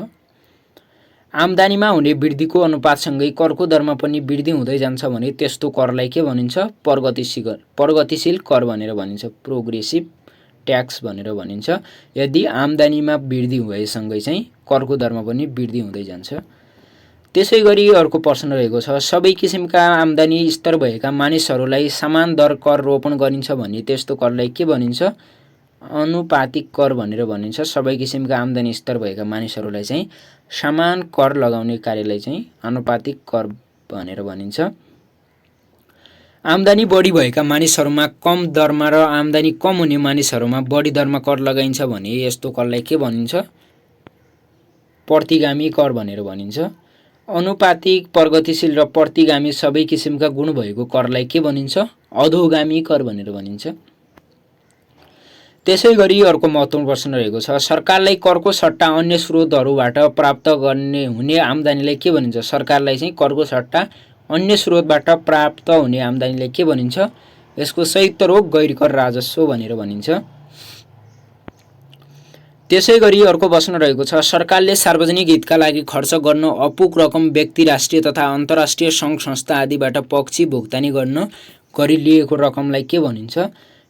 आम्दानीमा हुने वृद्धिको अनुपातसँगै करको दरमा पनि वृद्धि हुँदै जान्छ भने त्यस्तो करलाई के भनिन्छ? प्रगतिशील कर भनेर भनिन्छ, प्रोग्रेसिभ ट्याक्स भनेर भनिन्छ। यदि आम्दानीमा वृद्धि भएसँगै चाहिँ करको दरमा पनि वृद्धि हुँदै जान्छ। त्यसै गरी अर्को प्रश्न रहेको छ, सबै किसिमका आम्दानी स्तर भएका मानिसहरूलाई समान दर कर रोपण गरिन्छ भने त्यस्तो करलाई के भनिन्छ? अनुपातिक कर भनेर भनिन्छ। सबै किसिमका आम्दानी स्तर भएका मानिसहरूलाई चाहिँ समान कर लगाउने कार्यलाई चाहिँ अनुपातिक कर भनेर भनिन्छ। आम्दानी बढी भएका मानिसहरूमा कम दरमा र आम्दानी कम हुने मानिसहरूमा बढी दरमा कर लगाइन्छ भने यस्तो करलाई के भनिन्छ? प्रतिगामी कर भनेर भनिन्छ। अनुपातिक, प्रगतिशील र प्रतिगामी सबै किसिमका गुण भएको करलाई के भनिन्छ? अधोगामी कर भनेर भनिन्छ। त्यसै गरी अर्को महत्त्वपूर्ण प्रश्न रहेको छ, सरकारलाई करको सट्टा अन्य स्रोतहरूबाट प्राप्त गर्ने हुने आम्दानीलाई के भनिन्छ? सरकारलाई चाहिँ करको सट्टा अन्य स्रोतबाट प्राप्त हुने आम्दानीलाई के भनिन्छ? यसको सही उत्तर हो गैरकर राजस्व भनेर भनिन्छ। त्यसै गरी अर्को प्रश्न रहेको छ, सरकारले सार्वजनिक हितका लागि खर्च गर्न अपुग रकम व्यक्ति, राष्ट्रिय तथा अन्तर्राष्ट्रिय सङ्घ संस्था आदिबाट पक्षी भुक्तानी गर्न गरी लिएको रकमलाई के भनिन्छ?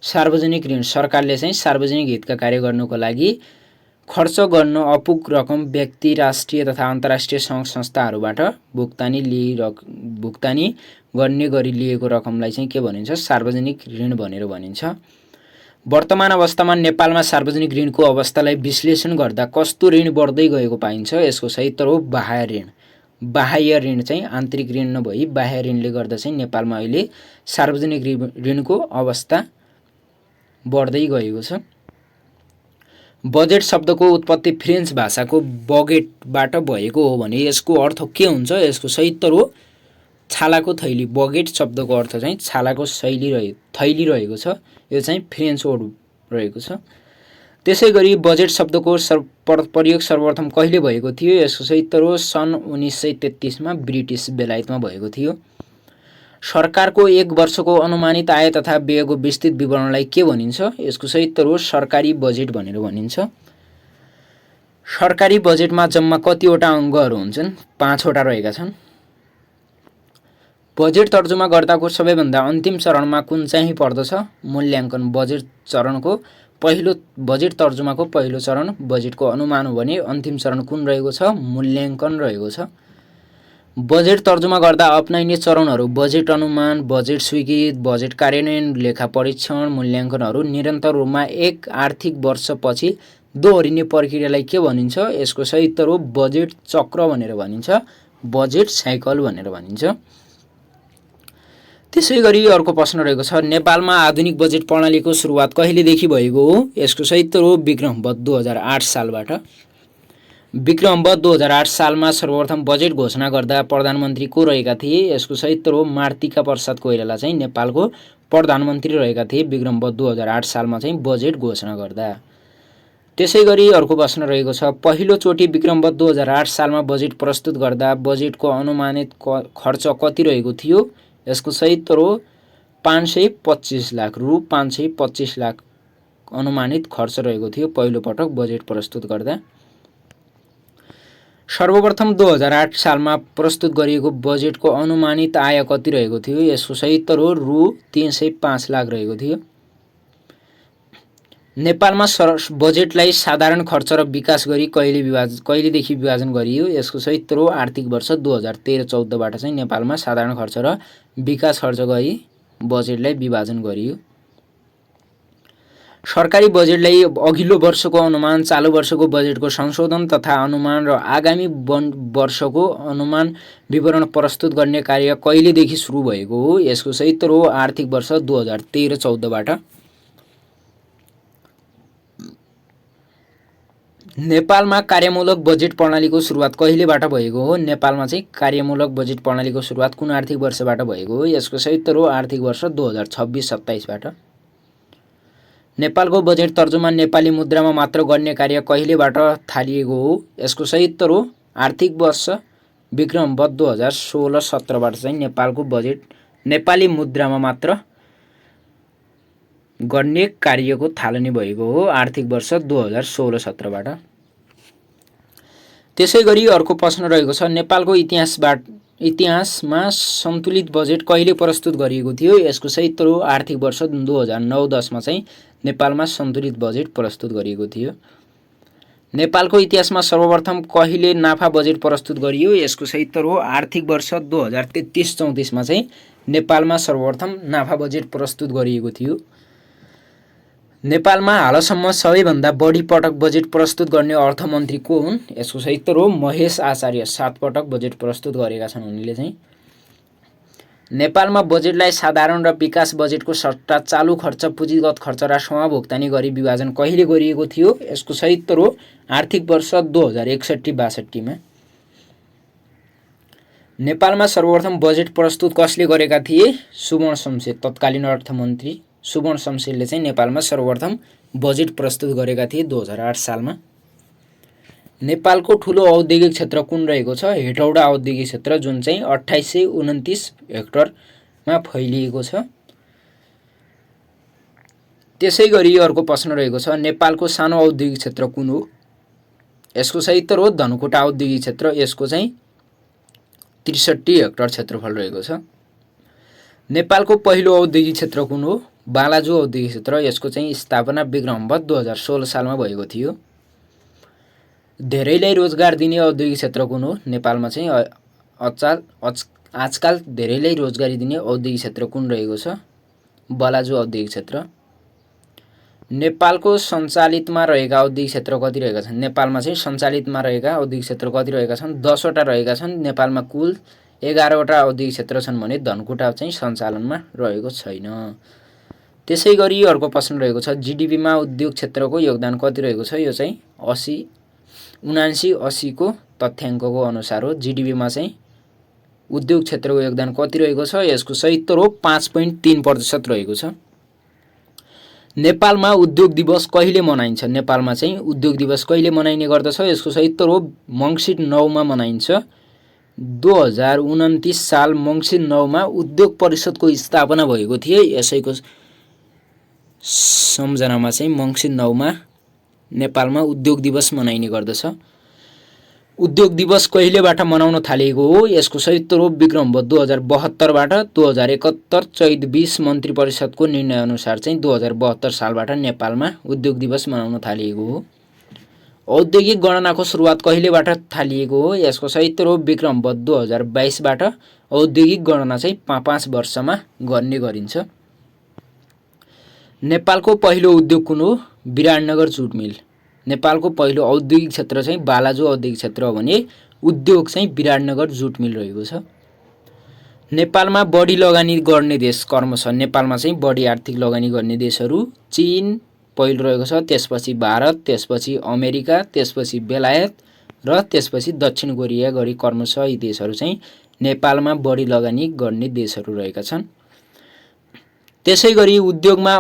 सार्वजनिक ऋण। सरकारले चाहिँ सार्वजनिक हितका कार्य गर्नको लागि खर्च गर्न अपुग रकम व्यक्ति, राष्ट्रिय तथा अन्तर्राष्ट्रिय सङ्घ संस्थाहरूबाट भुक्तानी गर्ने गरी लिएको रकमलाई चाहिँ के भनिन्छ? सार्वजनिक ऋण भनेर भनिन्छ। वर्तमान अवस्थामा नेपालमा सार्वजनिक ऋणको अवस्थालाई विश्लेषण गर्दा कस्तो ऋण बढ्दै गएको पाइन्छ? यसको सही उत्तर हो बाह्य ऋण। बाह्य ऋण चाहिँ आन्तरिक ऋण नभई बाह्य ऋणले गर्दा चाहिँ नेपालमा अहिले सार्वजनिक ऋणको अवस्था बढ्दै गएको छ। बजेट शब्दको उत्पत्ति फ्रेन्च भाषाको बगेटबाट भएको हो भने यसको अर्थ के हुन्छ? यसको सही उत्तर हो छालाको थैली। बगेट शब्दको अर्थ चाहिँ छालाको थैली रहेको छ। यो चाहिँ फ्रेन्च वर्ड रहेको छ। त्यसै गरी बजेट शब्दको प्रयोग सर्वप्रथम कहिले भएको थियो? यसको सही उत्तर हो सन् 1933 मा ब्रिटिस बेलायतमा भएको थियो। सरकारको एक वर्षको अनुमानित आय तथा व्ययको विस्तृत विवरणलाई के भनिन्छ? यसको सही उत्तर हो सरकारी बजेट भनेर भनिन्छ। सरकारी बजेटमा जम्मा कतिवटा अङ्गहरू हुन्छन्? 5 वटा रहेका छन्। बजेट तर्जुमा गर्दाको सबैभन्दा अन्तिम चरणमा कुन चाहिँ पर्दछ? मूल्याङ्कन। बजेट तर्जुमाको पहिलो चरण बजेटको अनुमान हो भने अन्तिम चरण कुन रहेको छ? मूल्याङ्कन रहेको छ। बजेट तर्जुमा गर्दा अपनाइने चरणहरू बजेट अनुमान, बजेट स्वीकृत, बजेट कार्यान्वयन, लेखा परीक्षण, मूल्याङ्कनहरू निरन्तर रूपमा एक आर्थिक वर्षपछि दोहोरिने प्रक्रियालाई के भनिन्छ? यसको सही उत्तर हो बजेट चक्र भनेर भनिन्छ, बजेट साइकल भनेर भनिन्छ। त्यसै गरी अर्को प्रश्न रहेको छ, नेपालमा आधुनिक बजेट प्रणालीको सुरुवात कहिलेदेखि भएको हो? यसको सही उत्तर हो विक्रमवत 2008 सालबाट। विक्रमवत 2008 सालमा सर्वप्रथम बजेट घोषणा गर्दा प्रधानमन्त्री को रहेका थिए? यसको सही उत्तर हो मार्तिका प्रसाद कोइराला चाहिँ नेपालको प्रधानमन्त्री रहेका थिए विक्रमवत 2008 सालमा चाहिँ बजेट घोषणा गर्दा। त्यसै गरी अर्को प्रश्न रहेको छ, पहिलोचोटि विक्रमवत 2008 सालमा बजेट प्रस्तुत गर्दा बजेटको अनुमानित खर्च कति रहेको थियो? यसको सही उत्तर हो 525 लाख रु 525 लाख अनुमानित खर्च रहेको थियो पहिलो पटक बजेट प्रस्तुत गर्दा। सर्वप्रथम 2008 सालमा प्रस्तुत गरिएको बजेटको अनुमानित आय कति रहेको थियो? यसको सही उत्तर हो रु 305 लाख रहेको थियो। नेपालमा बजेटलाई साधारण खर्च र विकास गरी कहिलेदेखि विभाजन गरियो? यसको सही उत्तर हो आर्थिक वर्ष 2013-14 बाट चाहिँ नेपालमा साधारण खर्च र विकास खर्च गरी बजेटलाई विभाजन गरियो। सरकारी बजेटलाई अघिल्लो वर्षको अनुमान, चालु वर्षको बजेटको संशोधन तथा अनुमान र आगामी वर्षको अनुमान विवरण प्रस्तुत गर्ने कार्य कहिलेदेखि सुरु भएको हो? यसको सही उत्तर हो आर्थिक वर्ष 2013-14 बाट। नेपालमा कार्यमूलक बजेट प्रणालीको सुरुवात कहिलेबाट भएको हो? नेपालमा चाहिँ कार्यमूलक बजेट प्रणालीको सुरुवात कुन आर्थिक वर्षबाट भएको हो? यसको सही उत्तर हो आर्थिक वर्ष 2026-27बाट। नेपालको बजेट तर्जुमा नेपाली मुद्रामा मात्र गर्ने कार्य कहिलेबाट थालिएको हो? यसको सही उत्तर हो आर्थिक वर्ष विक्रमवत 2016-17बाट चाहिँ नेपालको बजेट नेपाली मुद्रामा मात्र गर्ने कार्यको थालनी भएको हो आर्थिक वर्ष 2016-17बाट। त्यसै गरी अर्को प्रश्न रहेको छ नेपालको इतिहासमा सन्तुलित बजेट कहिले प्रस्तुत गरिएको थियो? यसको सही उत्तर हो आर्थिक वर्ष 2009-10मा चाहिँ नेपालमा सन्तुलित बजेट प्रस्तुत गरिएको थियो। नेपालको इतिहासमा सर्वप्रथम कहिले नाफा बजेट प्रस्तुत गरियो? यसको सही उत्तर हो आर्थिक वर्ष 2033-34मा चाहिँ नेपालमा सर्वप्रथम नाफा बजेट प्रस्तुत गरिएको थियो। नेपालमा हालसम्म सबैभन्दा बढी पटक बजेट प्रस्तुत गर्ने अर्थमन्त्री को हुन्? यसको सही उत्तर हो महेश आचार्य, 7 पटक बजेट प्रस्तुत गरेका छन् उनले चाहिँ। नेपालमा बजेटलाई साधारण र विकास बजेटको सट्टा चालु खर्च, पुँजीगत खर्च र समाभुक्तानी गरी विभाजन कहिले गरिएको थियो? यसको सही उत्तर हो आर्थिक वर्ष 2061-62मा। नेपालमा सर्वप्रथम बजेट प्रस्तुत कसले गरेका थिए? सुवर्ण शमशेर, तत्कालीन अर्थमन्त्री सुवर्ण शमशेरले चाहिँ नेपालमा सर्वप्रथम बजेट प्रस्तुत गरेका थिए 2008 सालमा। नेपालको ठुलो औद्योगिक क्षेत्र कुन रहेको छ? हेटौडा औद्योगिक क्षेत्र, जुन चाहिँ 2829 हेक्टरमा फैलिएको छ। त्यसै गरी अर्को प्रश्न रहेको छ नेपालको सानो औद्योगिक क्षेत्र कुन हो? यसको सही उत्तर हो धनकुटा औद्योगिक क्षेत्र, यसको चाहिँ 63 हेक्टर क्षेत्रफल रहेको छ। नेपालको पहिलो औद्योगिक क्षेत्र कुन हो? बालाजु औद्योगिक क्षेत्र, यसको चाहिँ स्थापना विक्रमवत 2016 सालमा भएको थियो। धेरैलाई रोजगार दिने औद्योगिक क्षेत्र कुन हो? नेपालमा चाहिँ आजकल धेरैलाई रोजगारी दिने औद्योगिक क्षेत्र कुन रहेको छ? बालाजु औद्योगिक क्षेत्र। नेपालको सञ्चालितमा रहेका औद्योगिक क्षेत्र कति रहेका छन्? नेपालमा चाहिँ सञ्चालितमा रहेका औद्योगिक क्षेत्र कति रहेका छन्? 10 वटा रहेका छन्। नेपालमा कुल 11 वटा औद्योगिक क्षेत्र छन् भने धनकुटा चाहिँ सञ्चालनमा रहेको छैन। त्यसै गरी अर्को प्रश्न रहेको छ जीडीपीमा उद्योग क्षेत्रको योगदान कति रहेको छ? यो चाहिँ 79-80 को तथ्याङ्कको अनुसार हो। जीडीपीमा चाहिँ उद्योग क्षेत्रको योगदान कति रहेको छ? यसको सही उत्तर हो 5.3% रहेको छ। नेपालमा उद्योग दिवस कहिले मनाइन्छ? नेपालमा चाहिँ उद्योग दिवस कहिले मनाइने गर्दछ? यसको सही उत्तर हो मङ्सिर 9मा मनाइन्छ। 2029 साल मङ्सिर 9मा उद्योग परिषदको स्थापना भएको थियो। यसैको सम्झनामा चाहिँ मङ्सिर 9मा नेपालमा उद्योग दिवस मनाइने गर्दछ। उद्योग दिवस कहिलेबाट मनाउन थालिएको हो? यसको सही उत्तर हो विक्रमवत 2072बाट। 2071 चैत 20 मन्त्री परिषदको निर्णय अनुसार चाहिँ 2072 सालबाट नेपालमा उद्योग दिवस मनाउन थालिएको हो। औद्योगिक गणनाको सुरुवात कहिलेबाट थालिएको हो? यसको सही उत्तर हो विक्रमवत 2022बाट। औद्योगिक गणना चाहिँ 5 वर्षमा गर्ने गरिन्छ। नेपालको पहिलो उद्योग कुन हो? विराटनगर जुट मिल। नेपालको पहिलो औद्योगिक क्षेत्र चाहिँ बालाजु औद्योगिक क्षेत्र हो भने उद्योग चाहिँ विराटनगर जुट मिल रहेको छ। नेपालमा बढी लगानी गर्ने देश क्रमश नेपालमा चाहिँ बढी आर्थिक लगानी गर्ने देशहरू चीन पहिलो रहेको छ, त्यसपछि भारत, त्यसपछि अमेरिका, त्यसपछि बेलायत र त्यसपछि दक्षिण कोरिया गरी क्रमश यी देशहरू चाहिँ नेपालमा बढी लगानी गर्ने देशहरू रहेका छन्। त्यसै गरी उद्योगमा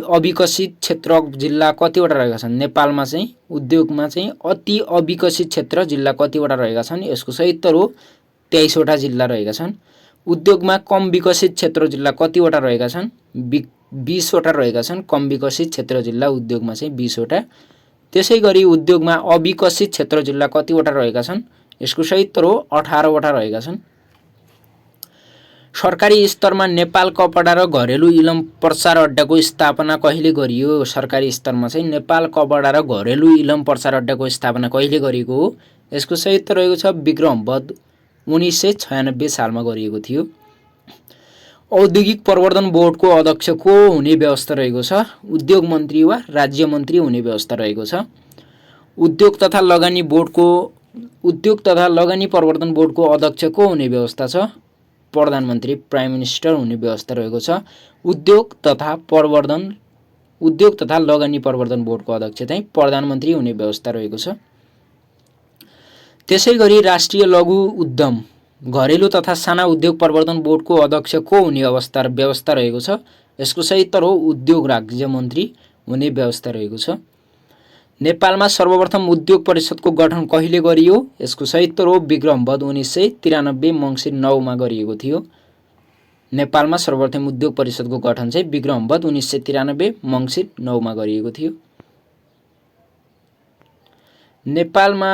अविकसित क्षेत्र जिल्ला कतिवटा रहेका छन्? नेपालमा चाहिँ उद्योगमा चाहिँ अति अविकसित क्षेत्र जिल्ला कतिवटा रहेका छन्? यसको सही उत्तर हो 23 वटा जिल्ला रहेका छन्। उद्योगमा कम विकसित क्षेत्र जिल्ला कतिवटा रहेका छन्? 20 वटा रहेका छन्। कम विकसित क्षेत्र जिल्ला उद्योगमा चाहिँ 20 वटा। त्यसै गरी उद्योगमा अविकसित क्षेत्र जिल्ला कतिवटा रहेका छन्? यसको सही उत्तर हो 18 वटा रहेका छन्। सरकारी स्तरमा नेपाल कपडा र घरेलु इलम प्रचार अड्डाको स्थापना कहिले गरियो? सरकारी स्तरमा चाहिँ नेपाल कपडा र घरेलु इलम प्रचार अड्डाको स्थापना कहिले गरिएको हो? यसको सही उत्तर रहेको छ विक्रमवत 1996 सालमा गरिएको थियो। औद्योगिक प्रवर्धन बोर्डको अध्यक्ष को हुने व्यवस्था रहेको छ? उद्योग मन्त्री वा राज्य मन्त्री हुने व्यवस्था रहेको छ। उद्योग तथा लगानी प्रवर्धन बोर्डको अध्यक्ष को हुने व्यवस्था छ? प्रधानमन्त्री प्राइम मिनिस्टर हुने व्यवस्था रहेको छ। उद्योग तथा प्रवर्धन उद्योग तथा लगानी प्रवर्धन बोर्डको अध्यक्ष चाहिँ प्रधानमन्त्री हुने व्यवस्था रहेको छ। त्यसैगरी राष्ट्रिय लघु उद्यम घरेलु तथा साना उद्योग प्रवर्धन बोर्डको अध्यक्ष को हुने व्यवस्था रहेको छ। यसको सही उत्तर हो उद्योग राज्य मन्त्री हुने व्यवस्था रहेको छ। नेपालमा सर्वप्रथम उद्योग परिषदको गठन कहिले गरियो? यसको सही उत्तर हो विक्रमवत 1993 मङ्सिर 9 मा गरिएको थियो। नेपालमा सर्वप्रथम उद्योग परिषदको गठन चाहिँ विक्रमवत 1993 मङ्सिर 9 मा गरिएको थियो। नेपालमा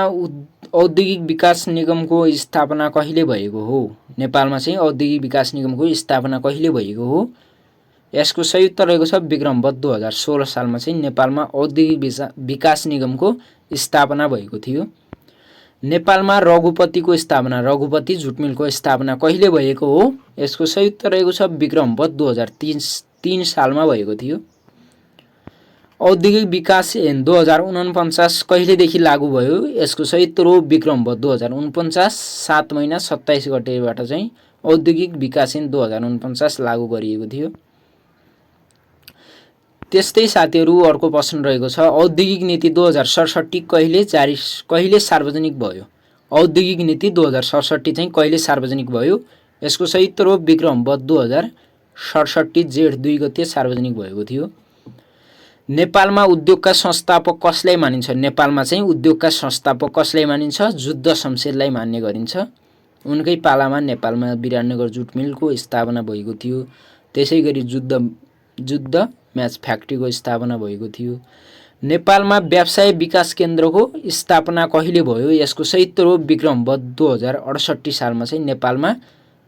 औद्योगिक विकास निगमको स्थापना कहिले भएको हो? नेपालमा चाहिँ औद्योगिक विकास निगमको स्थापना कहिले भएको हो? यसको सही उत्तर रहेको छ विक्रमवत 2016 सालमा चाहिँ नेपालमा औद्योगिक विकास निगमको स्थापना भएको थियो। नेपालमा रघुपति जुट मिलको स्थापना कहिले भएको हो? यसको सही उत्तर रहेको छ विक्रमवत 2003 सालमा भएको थियो। औद्योगिक विकास ऐन 2049 कहिलेदेखि लागू भयो? यसको सही उत्तर हो विक्रमवत 2049 7 महिना 27 गतेबाट चाहिँ औद्योगिक विकास ऐन 2049 लागू गरिएको थियो। त्यस्तै साथीहरू अर्को प्रश्न रहेको छ औद्योगिक नीति 2067 कहिले सार्वजनिक भयो? औद्योगिक नीति 2067 चाहिँ कहिले सार्वजनिक भयो? यसको सही उत्तर हो विक्रमवत 2067 जेठ 2 गते सार्वजनिक भएको थियो। नेपालमा उद्योगका संस्थापक कसलाई मानिन्छ? नेपालमा चाहिँ उद्योगका संस्थापक कसलाई मानिन्छ? जुद्ध शमशेरलाई मान्ने गरिन्छ। उनकै पालामा नेपालमा विराटनगर जुट मिलको स्थापना भएको थियो। त्यसैगरी जुद्ध म्याच फ्याक्ट्रीको स्थापना भएको थियो। नेपालमा व्यवसाय विकास केन्द्रको स्थापना कहिले भयो? यसको सही उत्तर हो विक्रमवत 2068 सालमा चाहिँ नेपालमा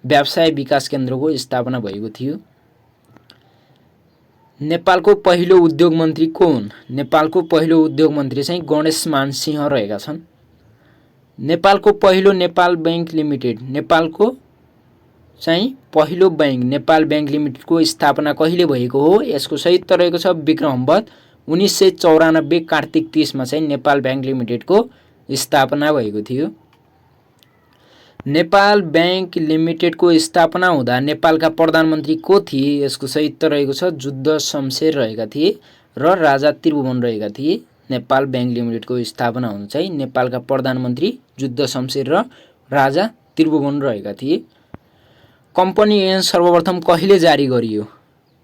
व्यवसाय विकास केन्द्रको स्थापना भएको थियो। नेपालको पहिलो उद्योग मन्त्री को हुन्? नेपालको पहिलो उद्योग मन्त्री चाहिँ गणेशमान सिंह रहेका छन्। नेपालको पहिलो नेपाल बैंक लिमिटेड नेपालको चाहिँ पहिलो बैंक नेपाल बैंक लिमिटेडको स्थापना कहिले भएको हो? यसको सही उत्तर रहेको छ विक्रमवत 1994 कार्तिक 30 मा चाहिँ नेपाल बैंक लिमिटेडको स्थापना भएको थियो। नेपाल बैंक लिमिटेडको स्थापना हुँदा नेपालका प्रधानमन्त्री को थिए? यसको सही उत्तर रहेको छ जुद्ध शमशेर रहेका थिए र राजा त्रिभुवन रहेका थिए। नेपाल बैंक लिमिटेडको स्थापना हुँदा चाहिँ नेपालका प्रधानमन्त्री जुद्ध शमशेर र राजा त्रिभुवन रहेका थिए। कम्पनी ऐन सर्वप्रथम कहिले जारी गरियो?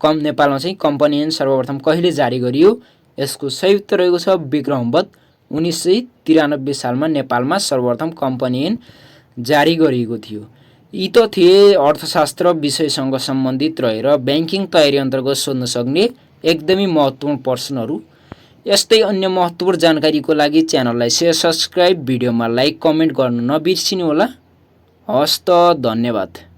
नेपालमा चाहिँ कम्पनी ऐन सर्वप्रथम कहिले जारी गरियो? यसको सही उत्तर रहेको छ विक्रमवत 1993 सालमा नेपालमा सर्वप्रथम कम्पनी ऐन जारी गरिएको थियो। यी त थिए अर्थशास्त्र विषयसँग सम्बन्धित रहेर ब्याङ्किङ तयारी अन्तर्गत सोध्न सक्ने एकदमै महत्त्वपूर्ण प्रश्नहरू। यस्तै अन्य महत्त्वपूर्ण जानकारीको लागि च्यानललाई सेयर सब्स्क्राइब भिडियोमा लाइक कमेन्ट गर्न नबिर्सिनु होला। हस्त धन्यवाद।